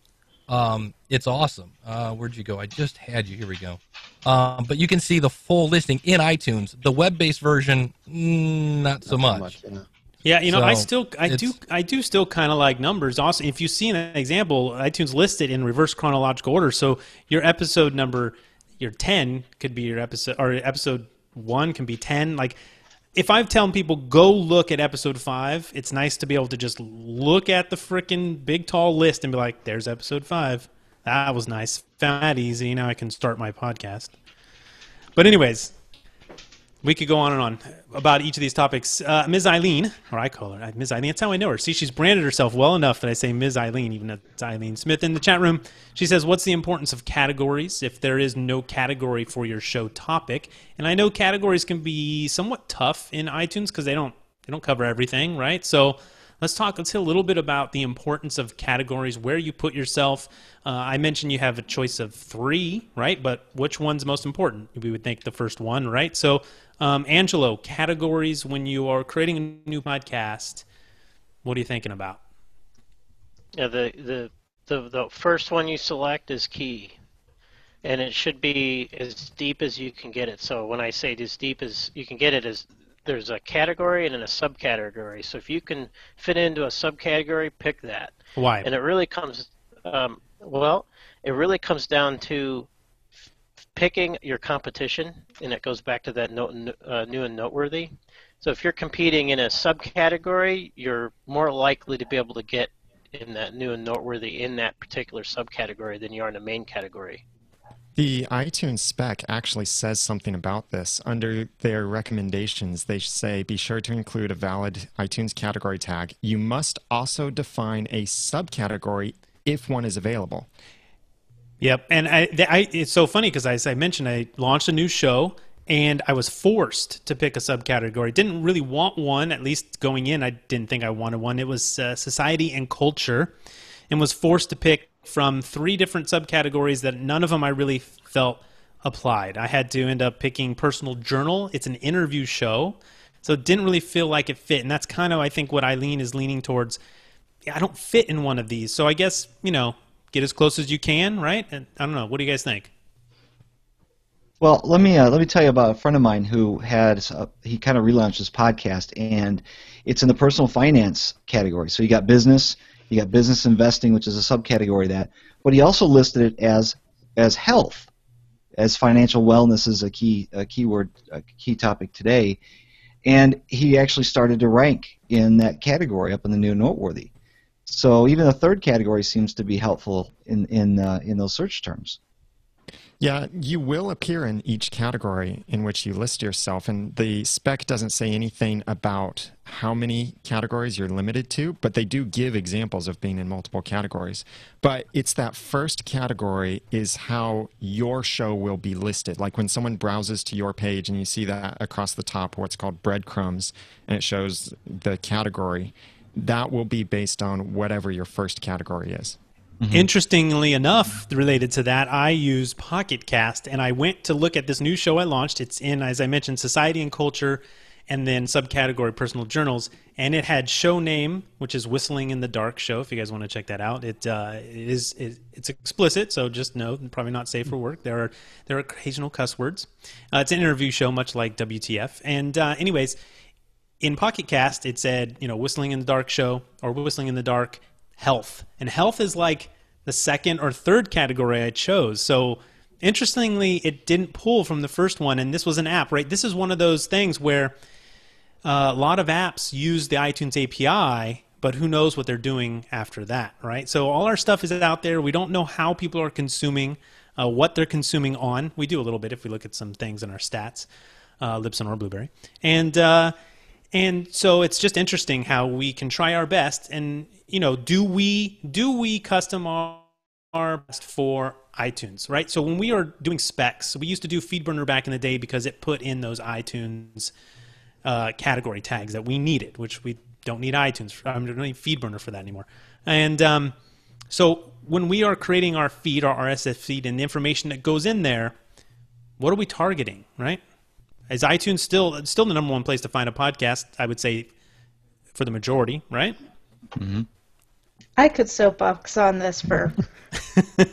It's awesome. Where'd you go? I just had you. Here we go. But you can see the full listing in iTunes. The web-based version, not so much. Yeah, I do still kind of like numbers. Also, if you see an example, iTunes lists it in reverse chronological order. So your episode number, your 10 could be your episode, or episode 1 can be 10. Like, if I'm telling people go look at episode 5, it's nice to be able to just look at the freaking big tall list and be like, "There's episode 5. That was nice. Found that easy. Now I can start my podcast." But anyways, we could go on and on about each of these topics. Ms. Eileen, or I call her Ms. Eileen. That's how I know her. See, she's branded herself well enough that I say Ms. Eileen, even though it's Eileen Smith in the chat room. She says, what's the importance of categories if there is no category for your show topic? And I know categories can be somewhat tough in iTunes because they don't cover everything, right? So let's hit a little bit about the importance of categories, where you put yourself. I mentioned you have a choice of 3, right? But which one's most important? We would think the first one, right? So, Angelo, categories when you are creating a new podcast, what are you thinking about? Yeah, the first one you select is key, and it should be as deep as you can get it. So when I say as deep as you can get it, is there's a category and then a subcategory. So if you can fit into a subcategory, pick that. Why? And it really comes, it really comes down to picking your competition, and it goes back to that new and noteworthy. So if you're competing in a subcategory, you're more likely to be able to get in that new and noteworthy in that particular subcategory than you are in the main category. The iTunes spec actually says something about this. Under their recommendations, they say be sure to include a valid iTunes category tag. You must also define a subcategory if one is available. Yep, and it's so funny because as I mentioned, I launched a new show, and I was forced to pick a subcategory. Didn't really want one, at least going in. I didn't think I wanted one. It was society and culture, and was forced to pick from 3 different subcategories that none of them I really felt applied. I had to end up picking personal journal. It's an interview show, so it didn't really feel like it fit, and that's kind of, I think, what Eileen is leaning towards. I don't fit in one of these, so I guess, get as close as you can, right? And I don't know. What do you guys think? Well, let me tell you about a friend of mine who he kind of relaunched his podcast, and it's in the personal finance category. So you got business investing, which is a subcategory of that, but he also listed it as health, as financial wellness is a key topic today, and he actually started to rank in that category up in the new noteworthy. So even the third category seems to be helpful in those search terms. Yeah, you will appear in each category in which you list yourself, and the spec doesn't say anything about how many categories you're limited to, but they do give examples of being in multiple categories. But it's that first category is how your show will be listed. Like when someone browses to your page and you see that across the top, what's called breadcrumbs, and it shows the category, that will be based on whatever your first category is. Mm-hmm. Interestingly enough, related to that, I use Pocket Cast, and I went to look at this new show I launched. It's in, as I mentioned, Society and Culture, and then subcategory Personal Journals, and it had show name, which is Whistling in the Dark Show, if you guys want to check that out. It's explicit, so just know, probably not safe for work. There are occasional cuss words. It's an interview show, much like WTF. And anyways, in Pocket Cast, it said, Whistling in the Dark Show, or Whistling in the Dark Health. And health is like the second or third category I chose. So interestingly, it didn't pull from the first one, and this was an app, right? This is one of those things where a lot of apps use the iTunes API, but who knows what they're doing after that, right? So all our stuff is out there. We don't know how people are consuming, what they're consuming on. We do a little bit if we look at some things in our stats, Libsyn or Blueberry. And so it's just interesting how we can try our best. And, do we custom our best for iTunes, right? So when we are doing specs, we used to do FeedBurner back in the day because it put in those iTunes category tags that we needed, which we don't need iTunes for. I don't need FeedBurner for that anymore. And so when we are creating our feed, our RSS feed, and the information that goes in there, what are we targeting, right? Is iTunes still the number one place to find a podcast, I would say, for the majority, right? Mm-hmm. I could soapbox on this for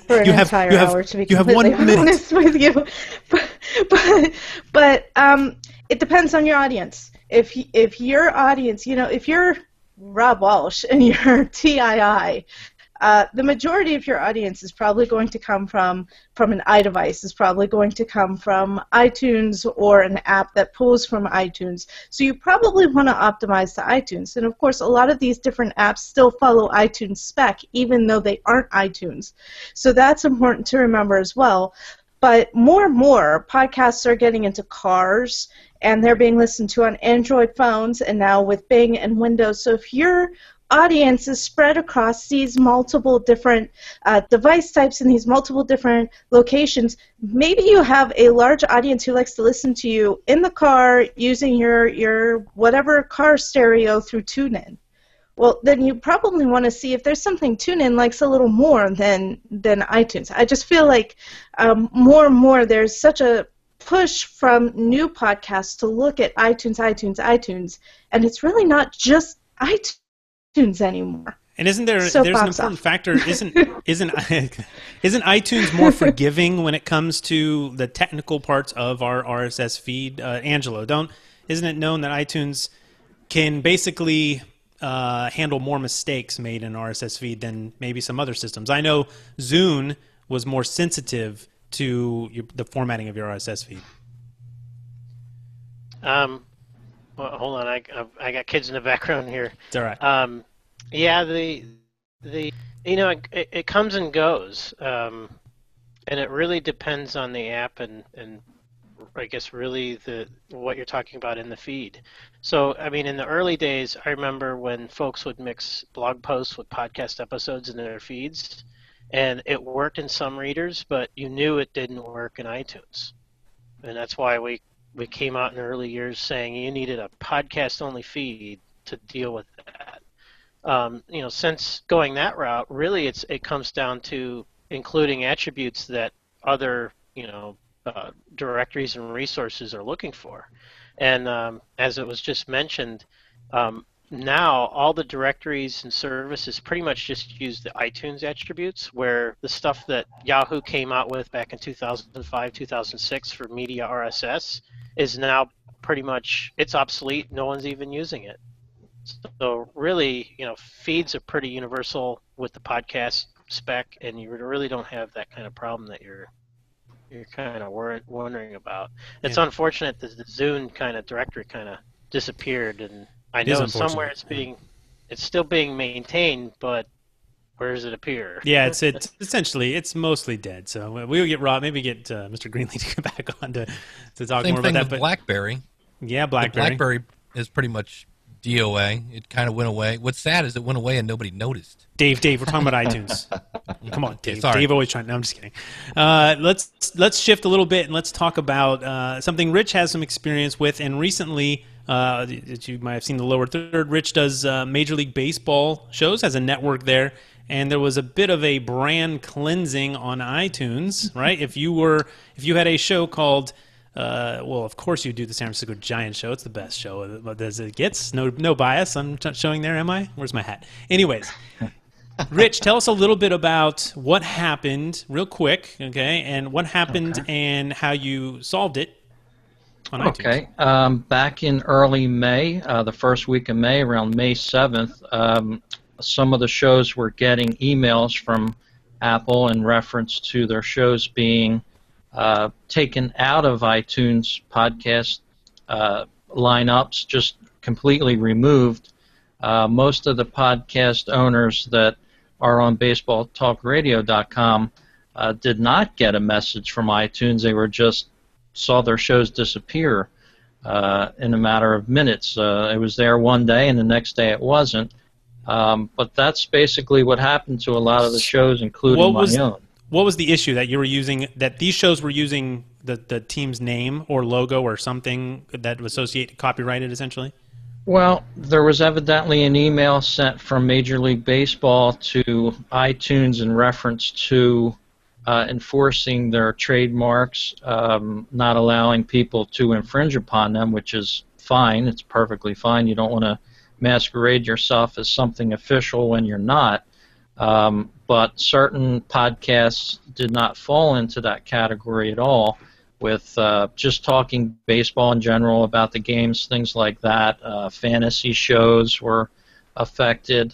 an entire hour, to be completely honest with you. But it depends on your audience. If your audience, if you're Rob Walsh and you're TII, the majority of your audience is probably going to come from an iDevice, is probably going to come from iTunes or an app that pulls from iTunes. So you probably want to optimize to iTunes. And of course, a lot of these different apps still follow iTunes spec, even though they aren't iTunes. So that's important to remember as well. But more and more, podcasts are getting into cars, and they're being listened to on Android phones, and now with Bing and Windows. So if your audience is spread across these multiple different device types and these multiple different locations, maybe you have a large audience who likes to listen to you in the car using your whatever car stereo through TuneIn. Well, then you probably want to see if there's something TuneIn likes a little more than iTunes. I just feel like more and more there's such a push from new podcasts to look at iTunes, and it's really not just iTunes anymore. And isn't there's an important factor? Isn't iTunes more forgiving when it comes to the technical parts of our RSS feed? Angelo, isn't it known that iTunes can basically handle more mistakes made in RSS feed than maybe some other systems? I know Zune was more sensitive to the formatting of your RSS feed. Well, hold on, I got kids in the background here. It's all right. Yeah, it comes and goes, and it really depends on the app and I guess really what you're talking about in the feed. So, I mean, in the early days, I remember when folks would mix blog posts with podcast episodes in their feeds, and it worked in some readers, but you knew it didn't work in iTunes. And that's why we came out in the early years saying you needed a podcast-only feed to deal with that. Since going that route, really it comes down to including attributes that other, directories and resources are looking for. And as it was just mentioned, now all the directories and services pretty much just use the iTunes attributes, where the stuff that Yahoo came out with back in 2005, 2006 for media RSS is now pretty much, it's obsolete. No one's even using it. So really, feeds are pretty universal with the podcast spec, and you really don't have that kind of problem that you're kind of wondering about. It's unfortunate that the Zune kind of directory kind of disappeared, and I know somewhere it's still being maintained, but where does it appear? Yeah, it's essentially it's mostly dead. So we'll get Rob, maybe get Mr. Greenlee to come back on to talk more about that. But BlackBerry. Yeah, BlackBerry. BlackBerry is pretty much DOA. It kind of went away. What's sad is it went away and nobody noticed. Dave, we're talking about iTunes. Come on, Dave. Sorry. Dave always trying. No, I'm just kidding. Let's shift a little bit and let's talk about something Rich has some experience with. And recently, you might have seen the lower third. Rich does Major League Baseball shows, has a network there, and there was a bit of a brand cleansing on iTunes, right? If you had a show called well, of course you do the San Francisco Giants show. It's the best show as it gets. No bias. I'm showing there, am I? Where's my hat? Anyways, Rich, tell us a little bit about what happened real quick, okay, and what happened and how you solved it on iTunes. Okay. Back in early May, the first week of May, around May 7th, some of the shows were getting emails from Apple in reference to their shows being taken out of iTunes podcast lineups, just completely removed. most of the podcast owners that are on baseballtalkradio.com did not get a message from iTunes. They were just saw their shows disappear in a matter of minutes. It was there one day, and the next day it wasn't. But that's basically what happened to a lot of the shows, including my own. What was the issue that you were using, that these shows were using the team's name or logo or something that was associated, copyrighted, essentially? Well, there was evidently an email sent from Major League Baseball to iTunes in reference to enforcing their trademarks, not allowing people to infringe upon them, which is fine. It's perfectly fine. You don't want to masquerade yourself as something official when you're not. But certain podcasts did not fall into that category at all, with just talking baseball in general, about the games, things like that. Fantasy shows were affected.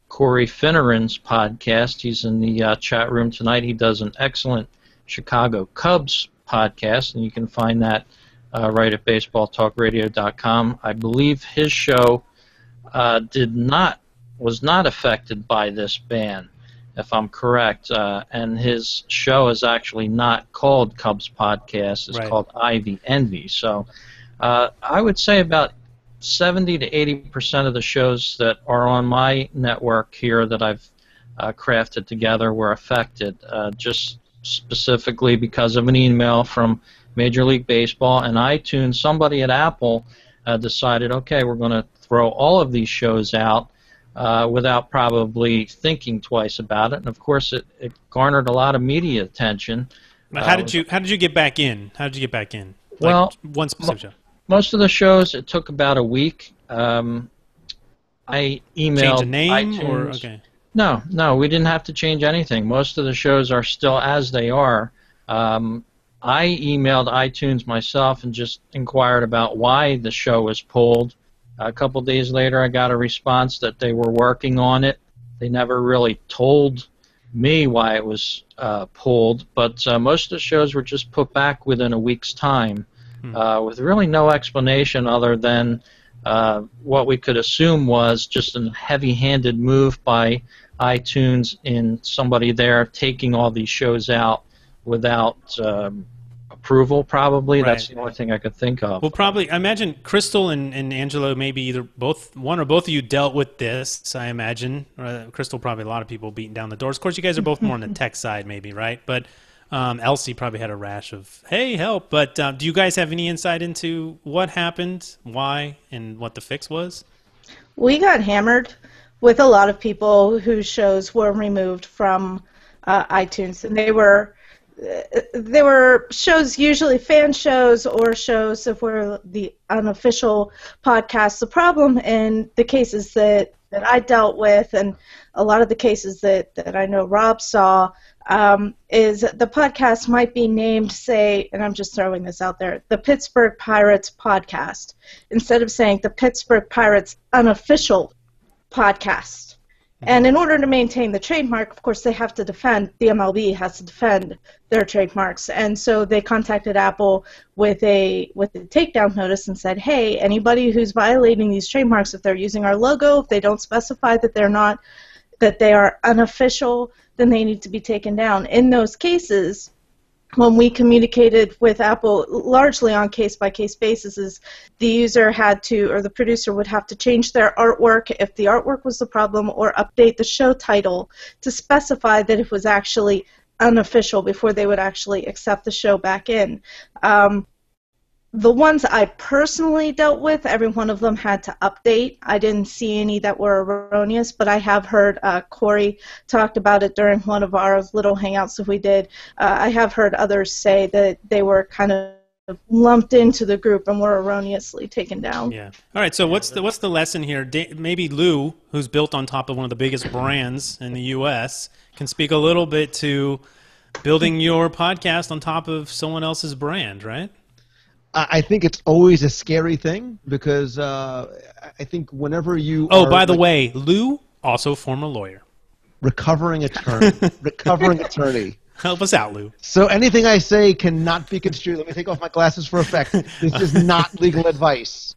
Corey Finneran's podcast, he's in the chat room tonight. He does an excellent Chicago Cubs podcast, and you can find that right at baseballtalkradio.com. I believe his show was not affected by this ban, if I'm correct, and his show is actually not called Cubs Podcast. It's called Ivy Envy. So I would say about 70 to 80% of the shows that are on my network here that I've crafted together were affected, just specifically because of an email from Major League Baseball and iTunes. Somebody at Apple decided, okay, we're going to throw all of these shows out without probably thinking twice about it. And of course, it garnered a lot of media attention. How did you get back in? How did you get back in? Well, one specific show. Most of the shows, it took about a week. I emailed Change the name iTunes. or okay. No, we didn't have to change anything. Most of the shows are still as they are. I emailed iTunes myself and just inquired about why the show was pulled. A couple days later, I got a response that they were working on it. They never really told me why it was pulled, but most of the shows were just put back within a week's time, with really no explanation other than what we could assume was just a heavy-handed move by iTunes in somebody there taking all these shows out without approval, probably. Right. That's the only thing I could think of. Well, probably, I imagine Krystal and Angelo, maybe either one or both of you dealt with this, I imagine. Krystal, probably a lot of people beating down the doors. Of course, you guys are both more on the tech side, maybe, right? But Elsie probably had a rash of, hey, help. But do you guys have any insight into what happened, why, and what the fix was? We got hammered with a lot of people whose shows were removed from iTunes, and they were shows, usually fan shows or shows that were the unofficial podcasts. The problem in the cases that I dealt with, and a lot of the cases that I know Rob saw, is the podcast might be named, say, and I'm just throwing this out there, the Pittsburgh Pirates Podcast, instead of saying the Pittsburgh Pirates Unofficial Podcast. And in order to maintain the trademark, of course, they have to defend, the MLB has to defend their trademarks. And so they contacted Apple with a takedown notice and said, hey, anybody who's violating these trademarks, if they're using our logo, if they don't specify that that they are unofficial, then they need to be taken down. In those cases, when we communicated with Apple, largely on case-by-case basis, is the user had to, or the producer would have to change their artwork if the artwork was the problem, or update the show title to specify that it was actually unofficial before they would actually accept the show back in. The ones I personally dealt with, every one of them had to update. I didn't see any that were erroneous, but I have heard Corey talked about it during one of our little hangouts that we did. I have heard others say that they were kind of lumped into the group and were erroneously taken down. Yeah. All right. So what's the lesson here? Maybe Lou, who's built on top of one of the biggest brands in the U.S., can speak a little bit to building your podcast on top of someone else's brand, right? I think it's always a scary thing because I think whenever you by the way, Lou, also former lawyer. Recovering attorney. Help us out, Lou. So anything I say cannot be construed. Let me take off my glasses for effect. This is not legal advice.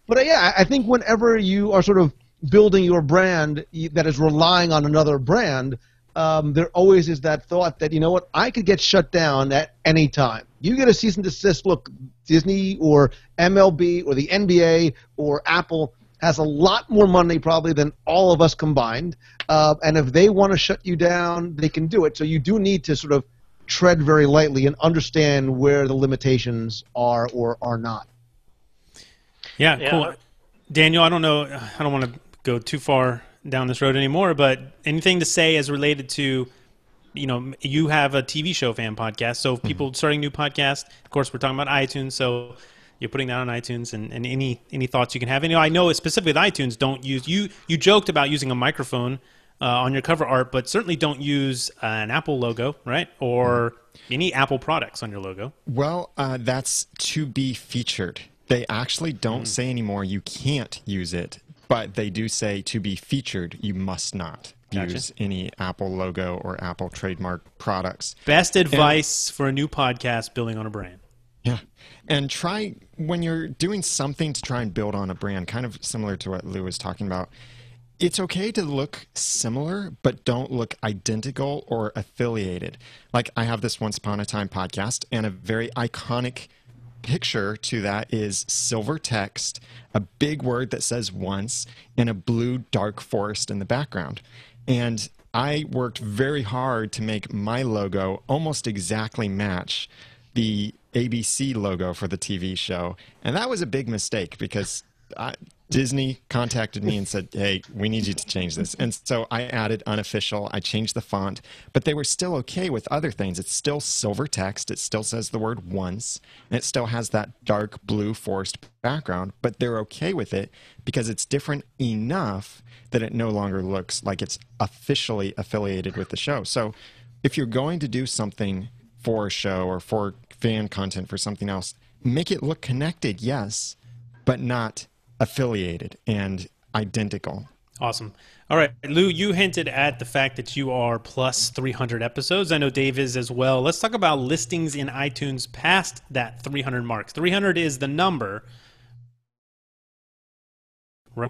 But yeah, I think whenever you are sort of building your brand that is relying on another brand, there always is that thought that, you know what, I could get shut down at any time. You get a cease and desist, look, Disney or MLB or the NBA or Apple has a lot more money probably than all of us combined. And if they want to shut you down, they can do it. So you do need to sort of tread very lightly and understand where the limitations are or are not. Yeah, cool. Daniel, I don't know. I don't want to go too far down this road anymore, but anything to say as related to, you have a TV show fan podcast. So people starting new podcasts, of course, we're talking about iTunes. So you're putting that on iTunes, and any thoughts you can have. And I know specifically with iTunes, don't use you joked about using a microphone on your cover art, but certainly don't use an Apple logo, right? Or any Apple products on your logo. Well, that's to be featured. They actually don't say anymore you can't use it, but they do say to be featured, you must not use any Apple logo or Apple trademark products. Best advice for a new podcast building on a brand. Yeah. And try, when you're doing something to try and build on a brand, kind of similar to what Lou was talking about, it's okay to look similar, but don't look identical or affiliated. Like I have this Once Upon a Time podcast, and a very iconic picture to that is silver text, a big word that says once, and a blue dark forest in the background. And I worked very hard to make my logo almost exactly match the ABC logo for the TV show. And that was a big mistake because Disney contacted me and said, hey, we need you to change this. And so I added unofficial. I changed the font, but they were still okay with other things. It's still silver text. It still says the word once, and it still has that dark blue forest background, but they're okay with it because it's different enough that it no longer looks like it's officially affiliated with the show. So if you're going to do something for a show or for fan content for something else, make it look connected, yes, but not affiliated and identical. Awesome. All right, Lou, you hinted at the fact that you are plus 300 episodes. I know Dave is as well. Let's talk about listings in iTunes past that 300 mark. 300 is the number for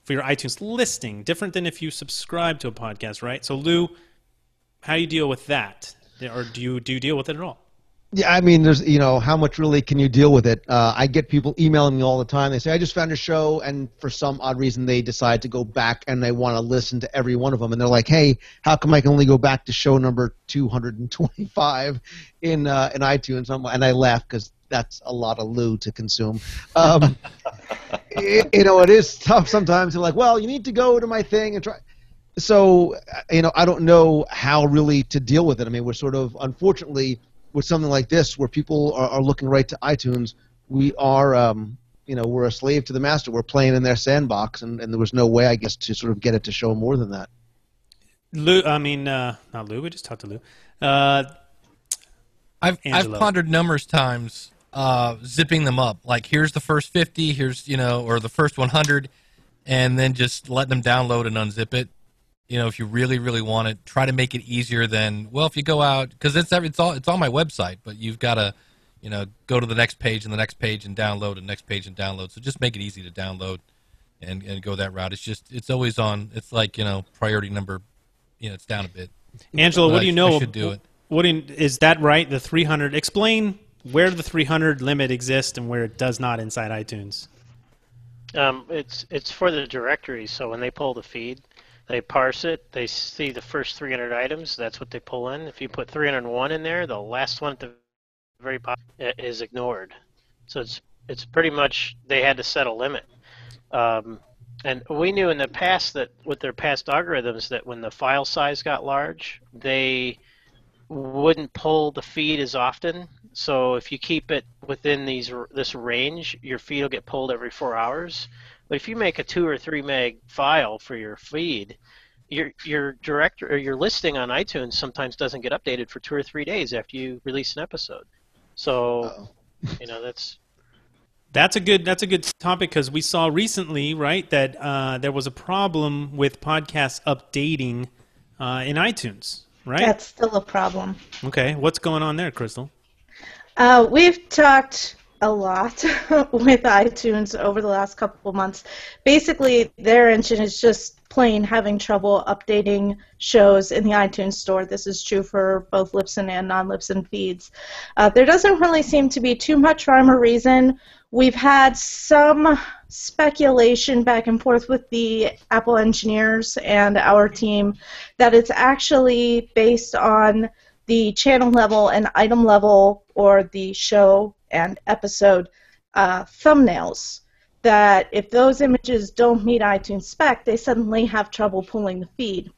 your iTunes listing, different than if you subscribe to a podcast, right? So, Lou, how do you deal with that? Or do you deal with it at all? Yeah, I mean, there's, how much really can you deal with it? I get people emailing me all the time. They say, I just found a show, and for some odd reason, they decide to go back and they want to listen to every one of them. And they're like, hey, how come I can only go back to show number 225 in iTunes? And I laugh because that's a lot of Lou to consume. It is tough sometimes. They're like, well, you need to go to my thing and try. So, I don't know how really to deal with it. I mean, we're sort of, unfortunately, with something like this where people are looking right to iTunes, we are, we're a slave to the master. We're playing in their sandbox, and there was no way, I guess, to sort of get it to show more than that. Lou, not Lou, we just talked to Lou. I've pondered numerous times zipping them up. Like, here's the first 50, here's, or the first 100, and then just letting them download and unzip it. If you really, really want it, try to make it easier than, well, if you go out, because it's on my website, but you've got to, go to the next page and the next page and download and next page and download. So just make it easy to download and go that route. It's always on. It's like, priority number, it's down a bit. Angelo, what do you know? I should do it. Is that right? The 300, explain where the 300 limit exists and where it does not inside iTunes. It's for the directory. So when they pull the feed, they parse it. They see the first 300 items. That's what they pull in. If you put 301 in there, the last one at the very bottom is ignored. So it's pretty much they had to set a limit. And we knew in the past that with their past algorithms that when the file size got large, they wouldn't pull the feed as often. So if you keep it within this range, your feed will get pulled every 4 hours. But if you make a 2 or 3 meg file for your feed, your directory or your listing on iTunes sometimes doesn't get updated for 2 or 3 days after you release an episode. So, that's a good topic because we saw recently, right, that there was a problem with podcasts updating in iTunes, right? That's still a problem. Okay, what's going on there, Krystal? We've talked a lot with iTunes over the last couple of months. Basically, their engine is just plain having trouble updating shows in the iTunes store. This is true for both Libsyn and non-Libsyn feeds. There doesn't really seem to be too much rhyme or reason. We've had some speculation back and forth with the Apple engineers and our team that it's actually based on the channel level and item level, or the show and episode thumbnails, that if those images don't meet iTunes spec, they suddenly have trouble pulling the feed.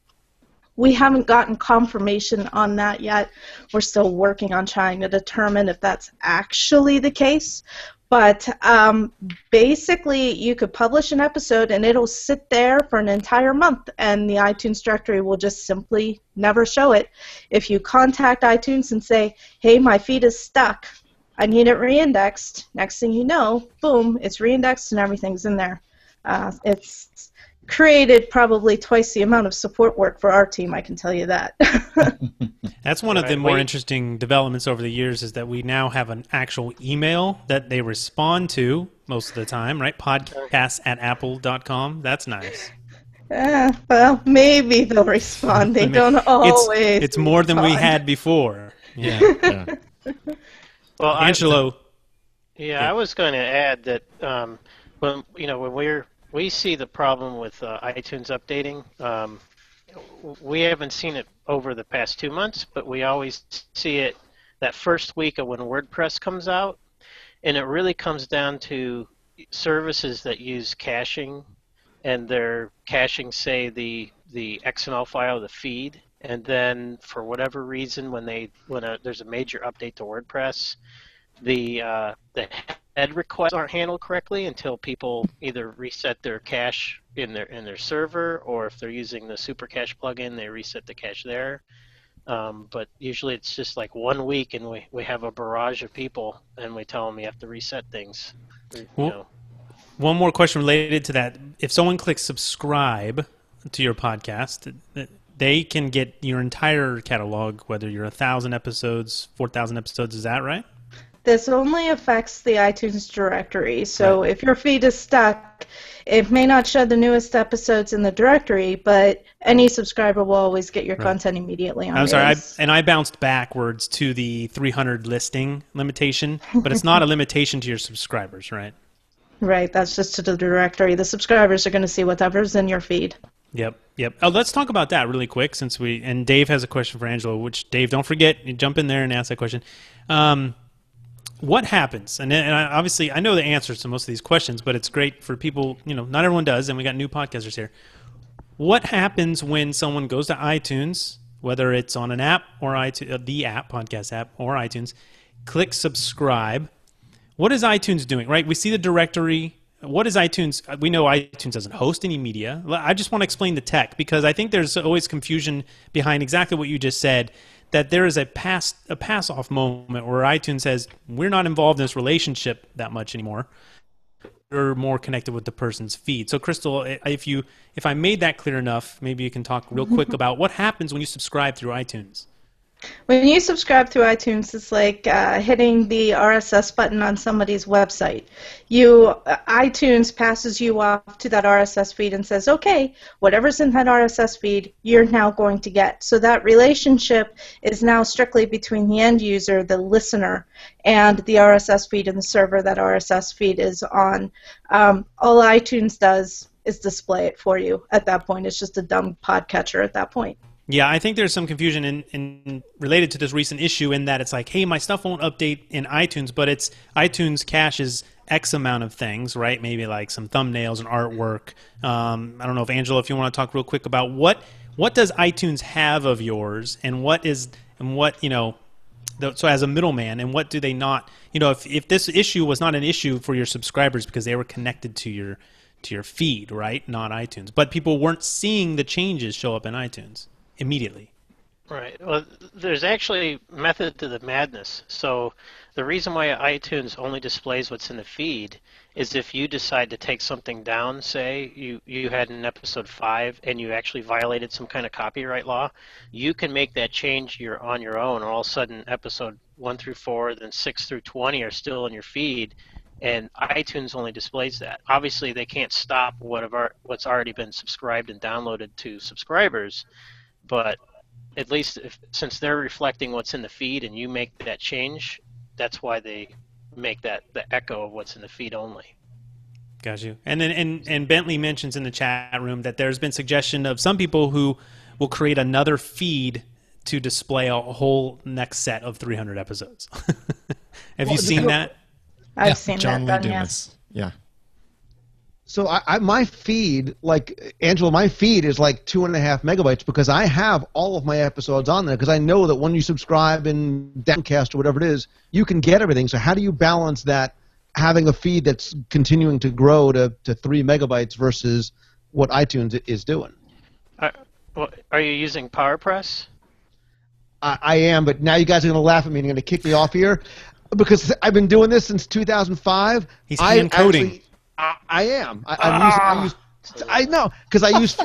We haven't gotten confirmation on that yet. We're still working on trying to determine if that's actually the case. But basically, you could publish an episode and it'll sit there for an entire month, and the iTunes directory will just simply never show it. If you contact iTunes and say, hey, my feed is stuck, I need it reindexed, next thing you know, boom, it's reindexed and everything's in there. It's created probably twice the amount of support work for our team, I can tell you that. That's one of the more interesting developments over the years, is that we now have an actual email that they respond to most of the time, right? Podcasts@apple.com. That's nice. Well, maybe they'll respond. They don't always. It's more than we had before. Yeah. Yeah. Well, Angelo. I was going to add that when we see the problem with iTunes updating. We haven't seen it over the past 2 months, but we always see it that first week of when WordPress comes out, and it really comes down to services that use caching, and they're caching, say, the XML file, the feed, and then for whatever reason, when there's a major update to WordPress, the head requests aren't handled correctly until people either reset their cache in their server, or if they're using the super cache plugin, they reset the cache there. But usually it's just like 1 week, and we have a barrage of people, and we tell them you have to reset things. One more question related to that. If someone clicks subscribe to your podcast, they can get your entire catalog, whether you're 1,000 episodes, 4,000 episodes. Is that right? This only affects the iTunes directory, so if your feed is stuck, it may not show the newest episodes in the directory, but any subscriber will always get your content immediately on I'm sorry, I bounced backwards to the 300 listing limitation, but it's not a limitation to your subscribers, right? Right, that's just to the directory. The subscribers are going to see whatever's in your feed. Yep. Oh, let's talk about that really quick, and Dave has a question for Angelo, which, Dave, don't forget, you jump in there and ask that question. What happens? And obviously, I know the answers to most of these questions, but it's great for people, not everyone does, and we got new podcasters here. What happens when someone goes to iTunes, whether it's on an app or the app, podcast app, or iTunes, click subscribe? What is iTunes doing, right? We see the directory. What is iTunes? We know iTunes doesn't host any media. I just want to explain the tech, because I think there's always confusion behind exactly what you just said, that there is a pass-off moment where iTunes says, we're not involved in this relationship that much anymore. We're more connected with the person's feed. So, Krystal, if I made that clear enough, maybe you can talk real quick about what happens when you subscribe through iTunes. When you subscribe through iTunes, it's like hitting the RSS button on somebody's website. iTunes passes you off to that RSS feed and says, okay, whatever's in that RSS feed, you're now going to get. So that relationship is now strictly between the end user, the listener, and the RSS feed and the server that RSS feed is on. All iTunes does is display it for you at that point. It's just a dumb podcatcher at that point. Yeah, I think there's some confusion in related to this recent issue, in that it's like, hey, my stuff won't update in iTunes, but it's iTunes caches X amount of things, right? Maybe like some thumbnails and artwork. I don't know if Angelo, if you want to talk real quick about what does iTunes have of yours, and so as a middleman, and what do they not? If this issue was not an issue for your subscribers because they were connected to your feed, right? Not iTunes, but people weren't seeing the changes show up in iTunes immediately. Right. Well, there's actually method to the madness. So the reason why iTunes only displays what's in the feed is if you decide to take something down, say you had an episode 5 and you actually violated some kind of copyright law, you can make that change on your own, or all of a sudden episode 1 through 4, then 6 through 20 are still in your feed, and iTunes only displays that. Obviously, they can't stop what's already been subscribed and downloaded to subscribers, but at least since they're reflecting what's in the feed and you make that change, that's why they make that the echo of what's in the feed only. Got you. And then and Bentley mentions in the chat room that there's been suggestion of some people who will create another feed to display a whole next set of 300 episodes. Have you seen that? I've seen John that Lee done, Dumas. Yeah. So my feed, like Angelo, my feed is like 2.5 megabytes because I have all of my episodes on there because I know that when you subscribe in Downcast or whatever it is, you can get everything. So how do you balance that, having a feed that's continuing to grow to 3 megabytes versus what iTunes is doing? Are you using PowerPress? I am, but now you guys are going to laugh at me and going to kick me off here because I've been doing this since 2005. He's hand coding. I am. I know because I use.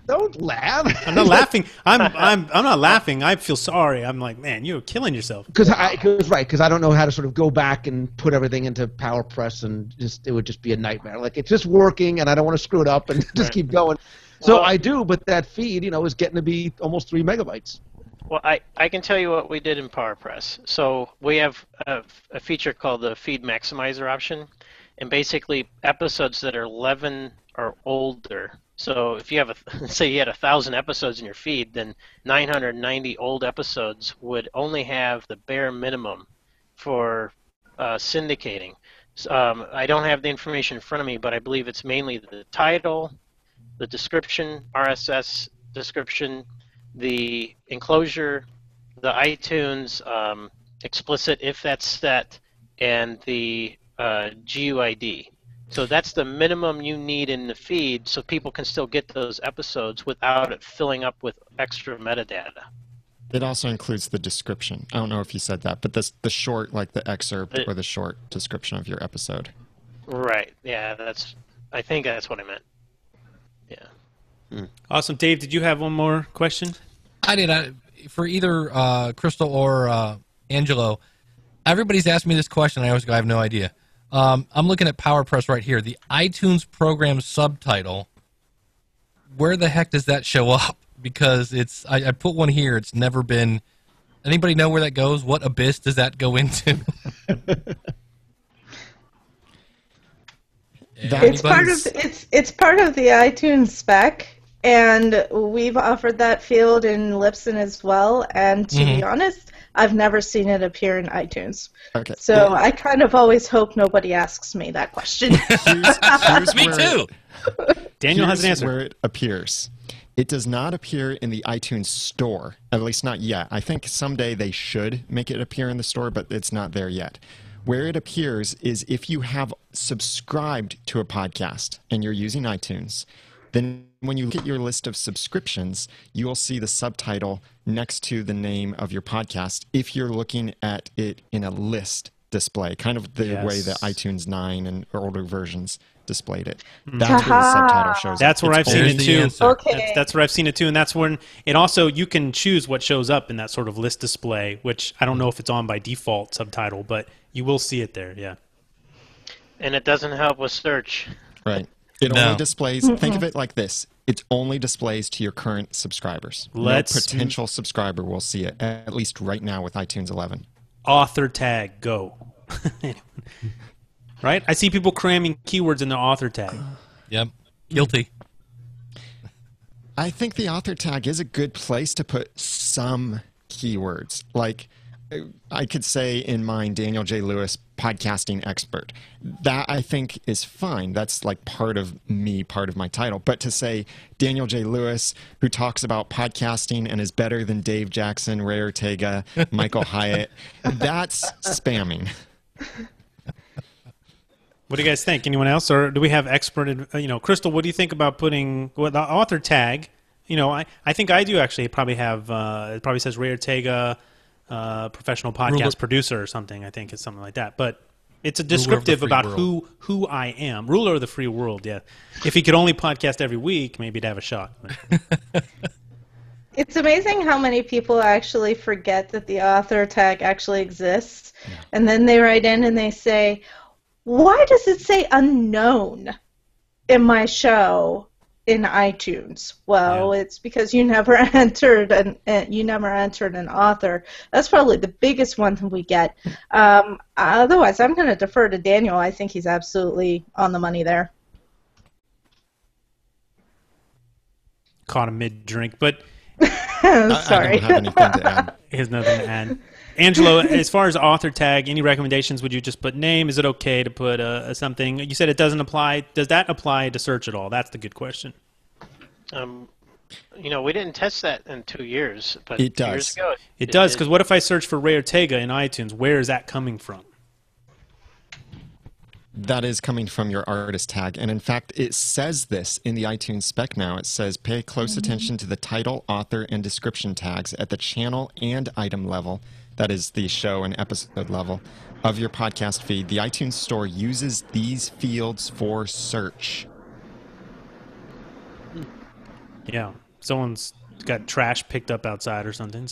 Don't laugh. I'm not laughing. I'm not laughing. I feel sorry. I'm like, man, you're killing yourself. Because I don't know how to sort of go back and put everything into PowerPress, and it would just be a nightmare. Like it's just working, and I don't want to screw it up and just keep going. So I do, but that feed, is getting to be almost 3 megabytes. Well, I can tell you what we did in PowerPress. So we have a feature called the Feed Maximizer option, and basically episodes that are 11 or older. So if you have say you had 1,000 episodes in your feed, then 990 old episodes would only have the bare minimum for syndicating. I don't have the information in front of me, but I believe it's mainly the title, the description, RSS description, the enclosure, the iTunes explicit if that's set, and the GUID. So that's the minimum you need in the feed so people can still get those episodes without it filling up with extra metadata. It also includes the description. I don't know if you said that, but the short, like the excerpt or the short description of your episode. Right. Yeah, I think that's what I meant. Yeah. Awesome. Dave, did you have one more question? I did. For either Krystal or Angelo, everybody's asked me this question. I always go, I have no idea. I'm looking at PowerPress right here. The iTunes program subtitle, where the heck does that show up? Because I put one here. It's never been. Anybody know where that goes? What abyss does that go into? It's part of the iTunes spec, and we've offered that field in Libsyn as well. And to be honest, I've never seen it appear in iTunes. Okay. So I kind of always hope nobody asks me that question. Here's Me too. Daniel has an answer. Where it appears. It does not appear in the iTunes store, at least not yet. I think someday they should make it appear in the store, but it's not there yet. Where it appears is if you have subscribed to a podcast and you're using iTunes, then when you look at your list of subscriptions, you will see the subtitle next to the name of your podcast if you're looking at it in a list display, kind of the way that iTunes 9 and older versions displayed it. That's where the subtitle shows up. That's where I've seen it too. Okay. That's where I've seen it too, and that's when it also you can choose what shows up in that sort of list display, which I don't know if it's on by default subtitle, but you will see it there. Yeah. And it doesn't help with search. Right. It only displays. Think of it like this: it only displays to your current subscribers. No potential subscriber will see it. At least right now with iTunes 11. Author tag go. Right? I see people cramming keywords in the author tag. Yep. Guilty. I think the author tag is a good place to put some keywords. Like, I could say in mine, Daniel J. Lewis, podcasting expert. That, I think, is fine. That's like part of me, part of my title. But to say Daniel J. Lewis, who talks about podcasting and is better than Dave Jackson, Ray Ortega, Michael Hyatt, that's spamming. What do you guys think? Anyone else, or do we have expert? Krystal, what do you think about putting the author tag? I think I do actually. Probably have. It probably says Ray Ortega, professional podcast producer or something. I think it's something like that. But it's a descriptive about who I am. Ruler of the free world. Yeah. If he could only podcast every week, maybe he'd have a shot. It's amazing how many people actually forget that the author tag actually exists, and then they write in and they say, "Why does it say unknown in my show in iTunes?" Well, it's because you never entered an author. That's probably the biggest one that we get. Otherwise, I'm going to defer to Daniel. I think he's absolutely on the money there. Caught him mid-drink, but sorry. I don't have anything to add. he has nothing to add. Angelo, as far as author tag, any recommendations? Would you just put name? Is it okay to put something? You said it doesn't apply. Does that apply to search at all? That's the good question. We didn't test that in 2 years, but It does. years ago, It does, because what if I search for Ray Ortega in iTunes? Where is that coming from? That is coming from your artist tag. And in fact, it says this in the iTunes spec now. It says, pay close attention to the title, author, and description tags at the channel and item level, that is the show and episode level, of your podcast feed. The iTunes store uses these fields for search. Yeah, someone's got trash picked up outside or something.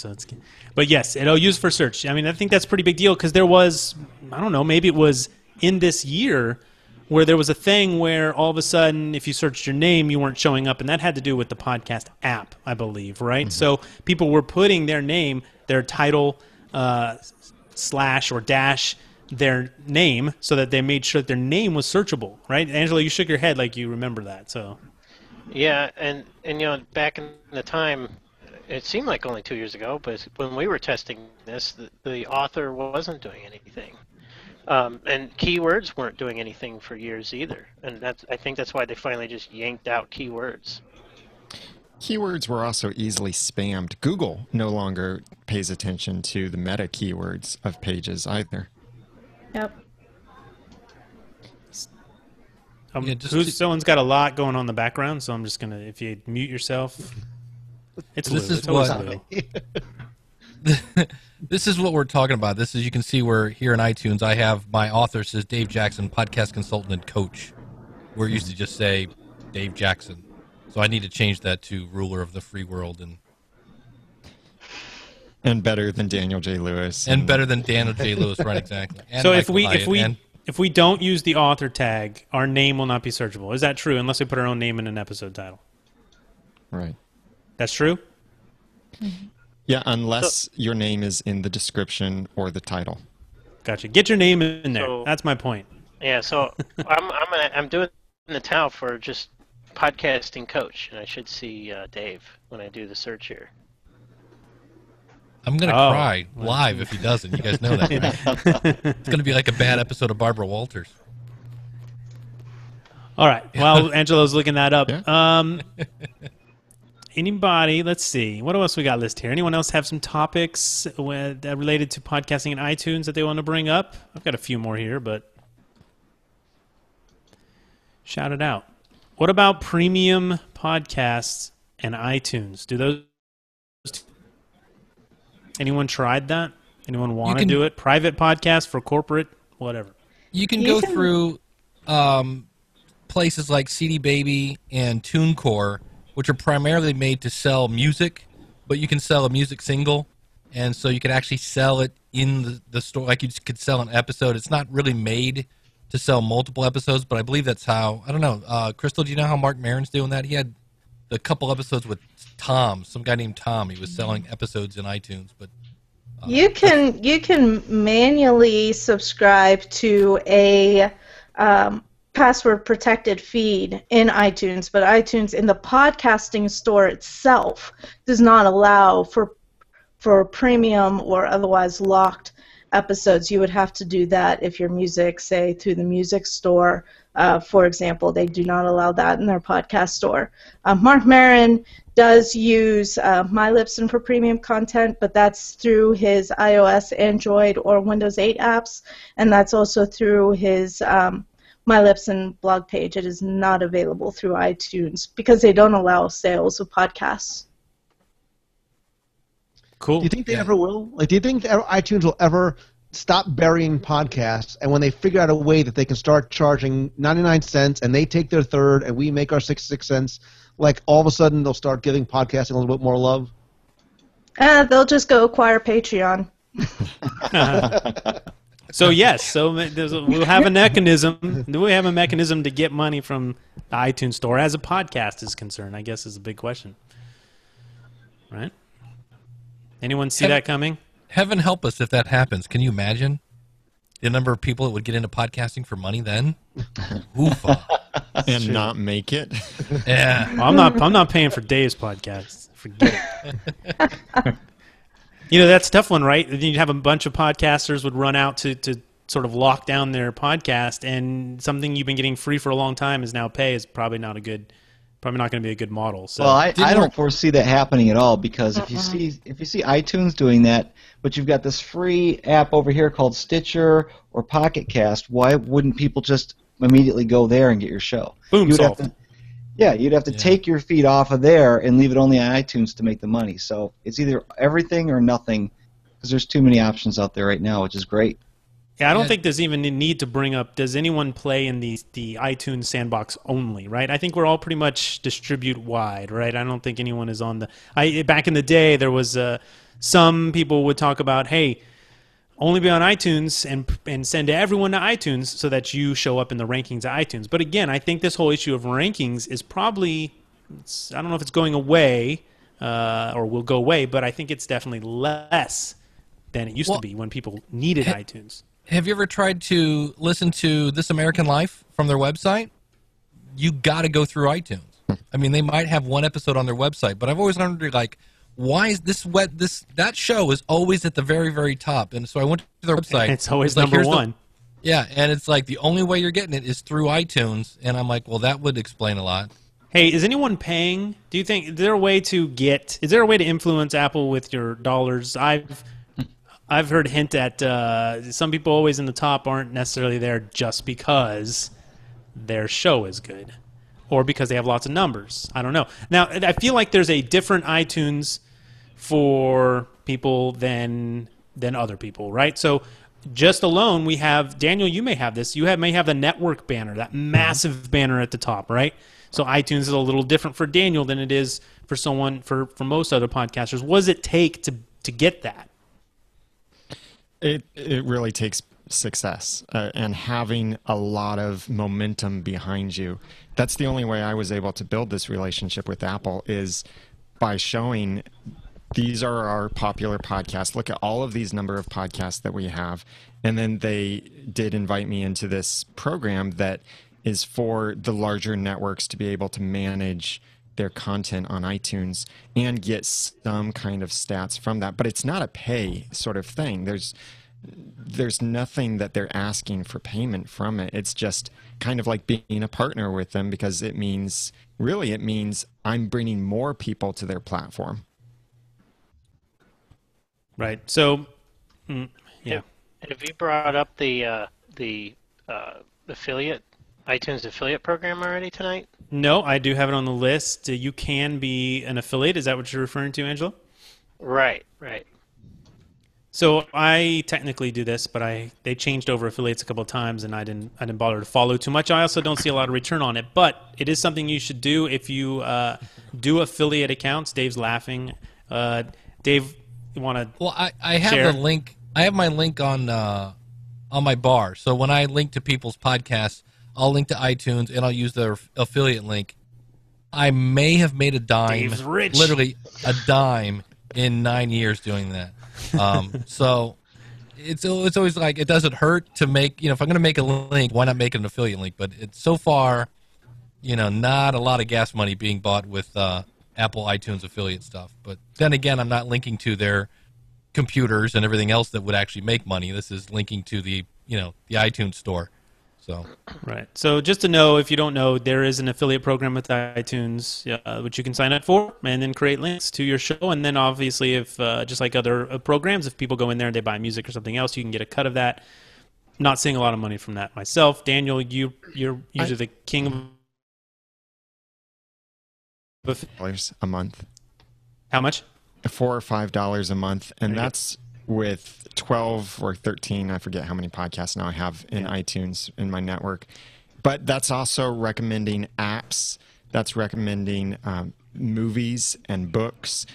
But yes, it'll use for search. I mean, I think that's a pretty big deal because there was, I don't know, maybe it was in this year where there was a thing where all of a sudden if you searched your name you weren't showing up, and that had to do with the podcast app, I believe, right? So people were putting their name, their title slash or dash their name so that they made sure that their name was searchable, right? Angelo, you shook your head like you remember that. So yeah, and back in the time, it seemed like only 2 years ago, but when we were testing this, the author wasn't doing anything. And keywords weren't doing anything for years either, and I think that's why they finally just yanked out keywords. Keywords were also easily spammed. Google no longer pays attention to the meta keywords of pages either. Yep. Someone's got a lot going on in the background, so I'm just gonna, if you mute yourself, it's This Lou. is It's always what- Lou. This is what we're talking about. This is, you can see, we're here in iTunes. I have my author says Dave Jackson, podcast consultant and coach. We're used to just say Dave Jackson. So I need to change that to ruler of the free world And better than Daniel J. Lewis. and better than Daniel J. Lewis, right? Exactly. And So Michael Hyatt, if we don't use the author tag, our name will not be searchable. Is that true? Unless we put our own name in an episode title. Right. That's true? Yeah, unless your name is in the description or the title. Gotcha. Get your name in there. So- That's my point. Yeah, So I'm doing the towel for just podcasting coach, and I should see Dave when I do the search here. I'm going to cry live if he doesn't. You guys know that, right? It's going to be like a bad episode of Barbara Walters. All right. While Angelo's looking that up, Yeah. Anybody? Let's see. What else we got listed here? Anyone else have some topics related to podcasting in iTunes that they want to bring up? I've got a few more here, but shout it out. What about premium podcasts and iTunes? Do those? Anyone tried that? Anyone want to do it? Private podcast for corporate, whatever. You can go through places like CD Baby and TuneCore, which are primarily made to sell music, but you can sell a music single, and so you can actually sell it in the store, like you could sell an episode. It's not really made to sell multiple episodes, but I believe that's how, I don't know, Krystal, do you know how Mark Maron's doing that? He had a couple episodes with Tom, some guy named Tom. He was selling episodes in iTunes, but... You can manually subscribe to a password protected feed in iTunes, but iTunes in the podcasting store itself does not allow for premium or otherwise locked episodes. You would have to do that if your music, say, through the music store, for example. They do not allow that in their podcast store. Mark Maron does use MyLipson for premium content, but that's through his iOS, Android, or Windows 8 apps, and that's also through his MyLipson blog page. It is not available through iTunes because they don't allow sales of podcasts. Cool. Do you think they ever will? Like, do you think iTunes will ever stop burying podcasts, and when they figure out a way that they can start charging 99 cents and they take their third and we make our 66 cents, like all of a sudden they'll start giving podcasting a little bit more love? They'll just go acquire Patreon. So yes, so we'll have a mechanism. Do we have a mechanism to get money from the iTunes store as a podcast is concerned? I guess is a big question, right? Anyone see that coming? Heaven help us if that happens. Can you imagine the number of people that would get into podcasting for money then? Oofa. And not make it. Yeah. Well, I'm not paying for Dave's podcast. Forget it. You know, that's a tough one, right? You'd have a bunch of podcasters would run out to sort of lock down their podcast, and something you've been getting free for a long time is now pay is probably not going to be a good model. So. Well, I don't foresee that happening at all, because if you see iTunes doing that, but you've got this free app over here called Stitcher or Pocket Cast, why wouldn't people just immediately go there and get your show? Boom, solved. You'd have to take your feed off of there and leave it only on iTunes to make the money. So it's either everything or nothing, because there's too many options out there right now, which is great. Yeah, I don't think there's even a need to bring up, does anyone play in the iTunes sandbox only, right? I think we're all pretty much distribute wide, right? I don't think anyone is on the... back in the day, there was some people would talk about, hey, only be on iTunes and send everyone to iTunes so that you show up in the rankings of iTunes. But again, I think this whole issue of rankings is probably, I don't know if it's going away or will go away, but I think it's definitely less than it used to be when people needed iTunes. Have you ever tried to listen to This American Life from their website? You got to go through iTunes. I mean, they might have one episode on their website, but I've always wondered, like, why is that show is always at the very, very top? And so I went to their website. It's always number one. And it's like the only way you're getting it is through iTunes. And I'm like, well, that would explain a lot. Hey, is anyone paying? Do you think is there a way to influence Apple with your dollars? I've heard hint at some people always in the top aren't necessarily there just because their show is good, or because they have lots of numbers. I don't know. Now, I feel like there's a different iTunes for people than other people, right? So just alone, we have, Daniel, you may have this. You may have the network banner, that massive banner at the top, right? So iTunes is a little different for Daniel than it is for for most other podcasters. What does it take to get that? It really takes success and having a lot of momentum behind you. That's the only way I was able to build this relationship with Apple, is by showing these are our popular podcasts. Look at all of these number of podcasts that we have. And then they did invite me into this program that is for the larger networks to be able to manage their content on iTunes and get some kind of stats from that. But it's not a pay sort of thing. There's nothing that they're asking for payment from it. It's just kind of like being a partner with them, because it means I'm bringing more people to their platform. Right. So, yeah. Have you brought up the affiliate iTunes affiliate program already tonight? No, I do have it on the list. You can be an affiliate. Is that what you're referring to, Angelo? Right. So I technically do this, but they changed over affiliates a couple of times, and I didn't bother to follow too much. I also don't see a lot of return on it, but it is something you should do if you do affiliate accounts. Dave's laughing. Dave, you want to? Well, I have share? the link. I have my link on my bar. So when I link to people's podcasts, I'll link to iTunes and I'll use their affiliate link. I may have made a dime, Dave's rich. literally a dime, in 9 years doing that. So it's always like, it doesn't hurt to make, if I'm going to make a link, why not make it an affiliate link? But it's so far, not a lot of gas money being bought with Apple iTunes affiliate stuff. But then again, I'm not linking to their computers and everything else that would actually make money. This is linking to the iTunes store. So right. So just to know, if you don't know, there is an affiliate program with iTunes, which you can sign up for and then create links to your show. And then obviously, if just like other programs, if people go in there and they buy music or something else, you can get a cut of that. I'm not seeing a lot of money from that myself. Daniel, you're usually the king of a month. How much? $4 or $5 a month, and that's with 12 or 13, I forget how many podcasts now I have in iTunes in my network. But that's also recommending apps. That's recommending movies and books.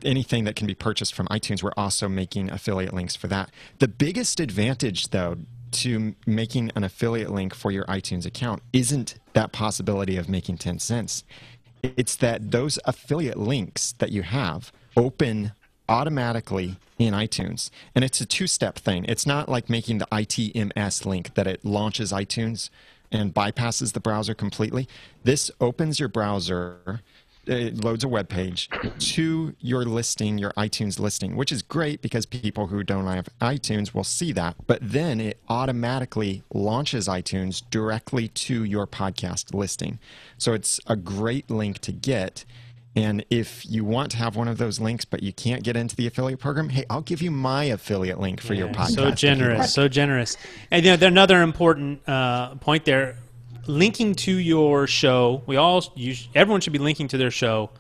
anything that can be purchased from iTunes, we're also making affiliate links for that. The biggest advantage, though, to making an affiliate link for your iTunes account isn't that possibility of making 10 cents. It's that those affiliate links that you have open automatically in iTunes. And it's a two-step thing. It's not like making the ITMS link that it launches iTunes and bypasses the browser completely. This opens your browser, it loads a web page to your listing, your iTunes listing, which is great because people who don't have iTunes will see that. But then it automatically launches iTunes directly to your podcast listing. So it's a great link to get. And if you want to have one of those links, but you can't get into the affiliate program, hey, I'll give you my affiliate link for your podcast. So generous, so generous. And another important point there, linking to your show. Everyone should be linking to their show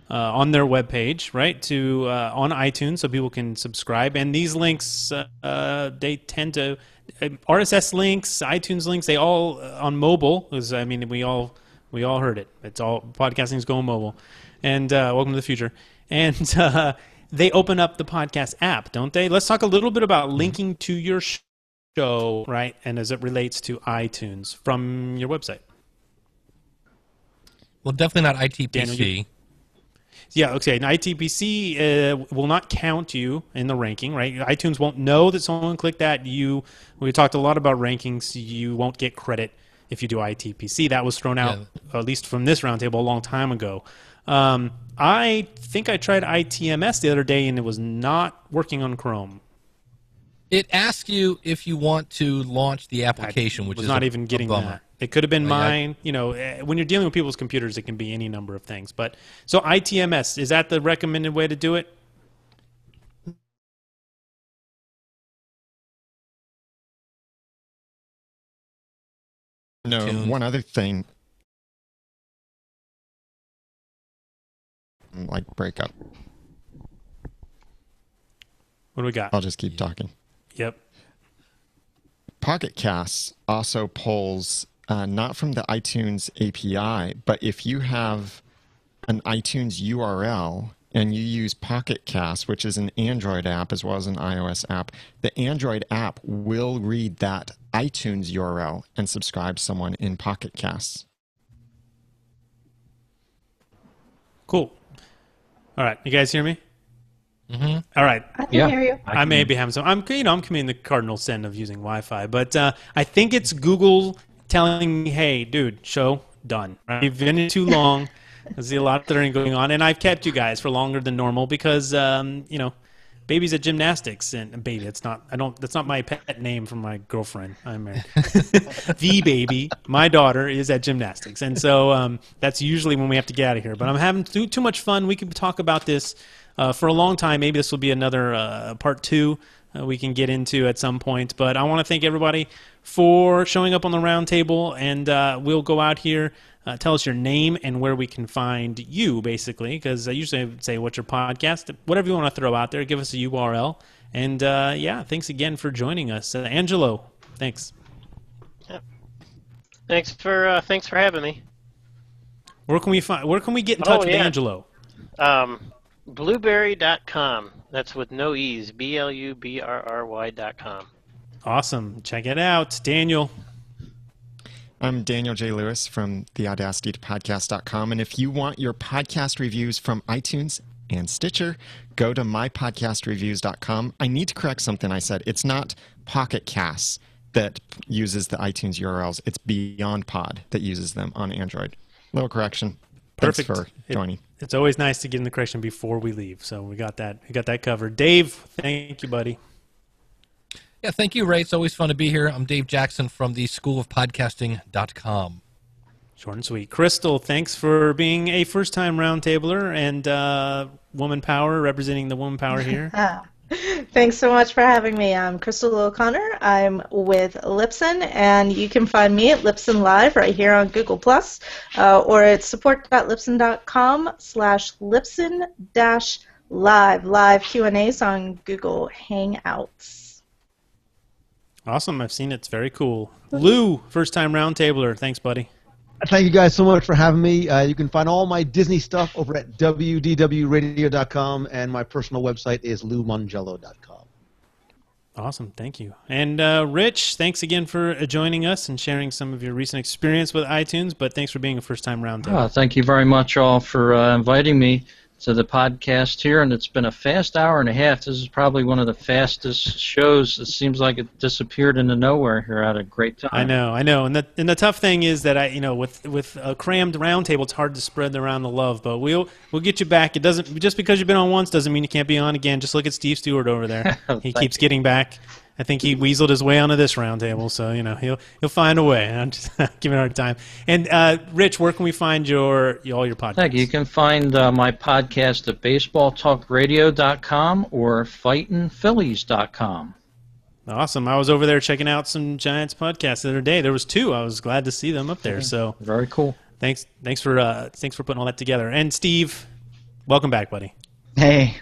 on their webpage, right? To on iTunes, so people can subscribe. And these links, they tend to RSS links, iTunes links. They all on mobile. Because we all heard it. It's all podcasting is going mobile. And welcome to the future. And they open up the podcast app, don't they? Let's talk a little bit about linking to your show, right? And as it relates to iTunes from your website. Well, definitely not ITPC. Daniel, yeah, okay. And ITPC will not count you in the ranking, right? iTunes won't know that someone clicked that. We talked a lot about rankings. You won't get credit if you do ITPC. That was thrown out, at least from this roundtable, a long time ago. I think I tried ITMS the other day, and it was not working on Chrome. It asks you if you want to launch the application, which is not even getting that. It could have been mine. When you're dealing with people's computers, it can be any number of things. But so ITMS, is that the recommended way to do it? No, one other thing. Like breakup. What do we got? I'll just keep talking. Yep. Pocket Casts also pulls not from the iTunes API, but if you have an iTunes URL and you use Pocket Casts, which is an Android app as well as an iOS app, the Android app will read that iTunes URL and subscribe someone in Pocket Casts. Cool. All right, you guys hear me? Mm-hmm. All right. I can hear you. I may be having some. I'm committing the cardinal sin of using Wi-Fi, but I think it's Google telling me, "Hey, dude, show done. Right? You've been in too long. I see a lot of thing going on, and I've kept you guys for longer than normal because baby's at gymnastics, and baby, it's not. That's not my pet name from my girlfriend. I'm married. The baby, my daughter, is at gymnastics, and so that's usually when we have to get out of here. But I'm having too much fun. We can talk about this for a long time. Maybe this will be another part 2 we can get into at some point. But I want to thank everybody for showing up on the round table, and we'll go out here. Tell us your name and where we can find you, basically, because I usually say, what's your podcast? Whatever you want to throw out there, give us a URL. And, thanks again for joining us. Angelo, thanks. Yep. Thanks for having me. Where can we get in touch with Angelo? Blueberry.com. That's with no E's. BLUBRRY.com. Awesome. Check it out. Daniel. I'm Daniel J. Lewis from theaudacitytopodcast.com, and if you want your podcast reviews from iTunes and Stitcher, go to mypodcastreviews.com. I need to correct something I said. It's not Pocket Casts that uses the iTunes URLs. It's Beyond Pod that uses them on Android. Little correction. Perfect. Thanks for joining. It's always nice to get in the correction before we leave, so we got that covered. Dave, thank you, buddy. Yeah, thank you, Ray. It's always fun to be here. I'm Dave Jackson from the schoolofpodcasting.com. Short and sweet. Krystal, thanks for being a first-time roundtabler and woman power, representing the woman power here. Thanks so much for having me. I'm Krystal O'Connor. I'm with Libsyn, and you can find me at Libsyn Live right here on Google+, or at support.libsyn.com/Libsyn-live. Live Q&As on Google Hangouts. Awesome. I've seen it. It's very cool. Lou, first-time roundtabler. Thanks, buddy. Thank you guys so much for having me. You can find all my Disney stuff over at wdwradio.com, and my personal website is loumongello.com. Awesome, thank you. And Rich, thanks again for joining us and sharing some of your recent experience with iTunes, but thanks for being a first-time roundtable. Thank you very much all for inviting me to the podcast here, and it's been a fast hour and a half. This is probably one of the fastest shows. It seems like it disappeared into nowhere here. I had a great time. I know. And the tough thing is that with a crammed roundtable, it's hard to spread around the love. But we'll get you back. It doesn't just because you've been on once doesn't mean you can't be on again. Just look at Steve Stewart over there. He keeps getting back. I think he weaseled his way onto this roundtable, so he'll find a way. I'm just giving it a hard time. And Rich, where can we find all your podcasts? Thank you. You can find my podcast at baseballtalkradio.com or fightinphillies.com. Awesome. I was over there checking out some Giants podcasts the other day. There was 2. I was glad to see them up there. So very cool. Thanks for putting all that together. And Steve, welcome back, buddy. Hey,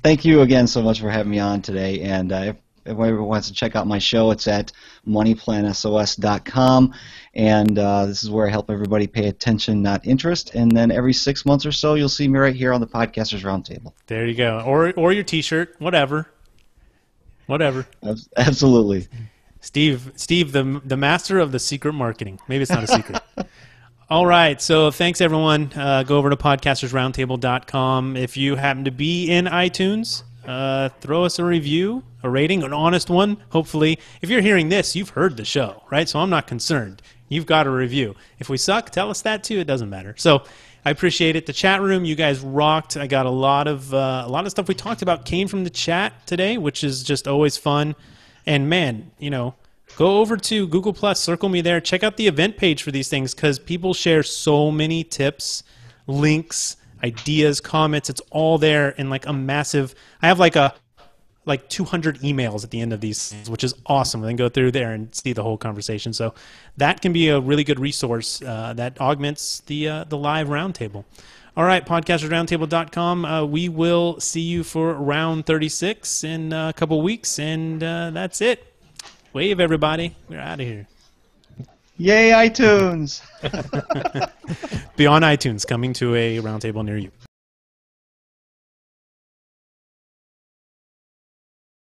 thank you again so much for having me on today. And if anyone wants to check out my show, it's at moneyplansos.com. And this is where I help everybody pay attention, not interest. And then every 6 months or so, you'll see me right here on the Podcasters Roundtable. There you go. Or your T-shirt, whatever. Absolutely. Steve, the master of the secret marketing. Maybe it's not a secret. All right, so thanks, everyone. Go over to podcastersroundtable.com. If you happen to be in iTunes, throw us a review, a rating, an honest one, hopefully. If you're hearing this, you've heard the show, right? So I'm not concerned. You've got a review. If we suck, tell us that too. It doesn't matter. So I appreciate it. The chat room, you guys rocked. I got a lot of stuff we talked about came from the chat today, which is just always fun. And man, go over to Google Plus, circle me there, check out the event page for these things because people share so many tips, links, ideas, comments. It's all there in like a massive. I have like 200 emails at the end of these things, which is awesome. And then go through there and see the whole conversation. So that can be a really good resource that augments the live roundtable. All right, podcastersroundtable.com. We will see you for round 36 in a couple weeks, and that's it. Wave, everybody. We're out of here. Yay, iTunes! Beyond iTunes, coming to a roundtable near you.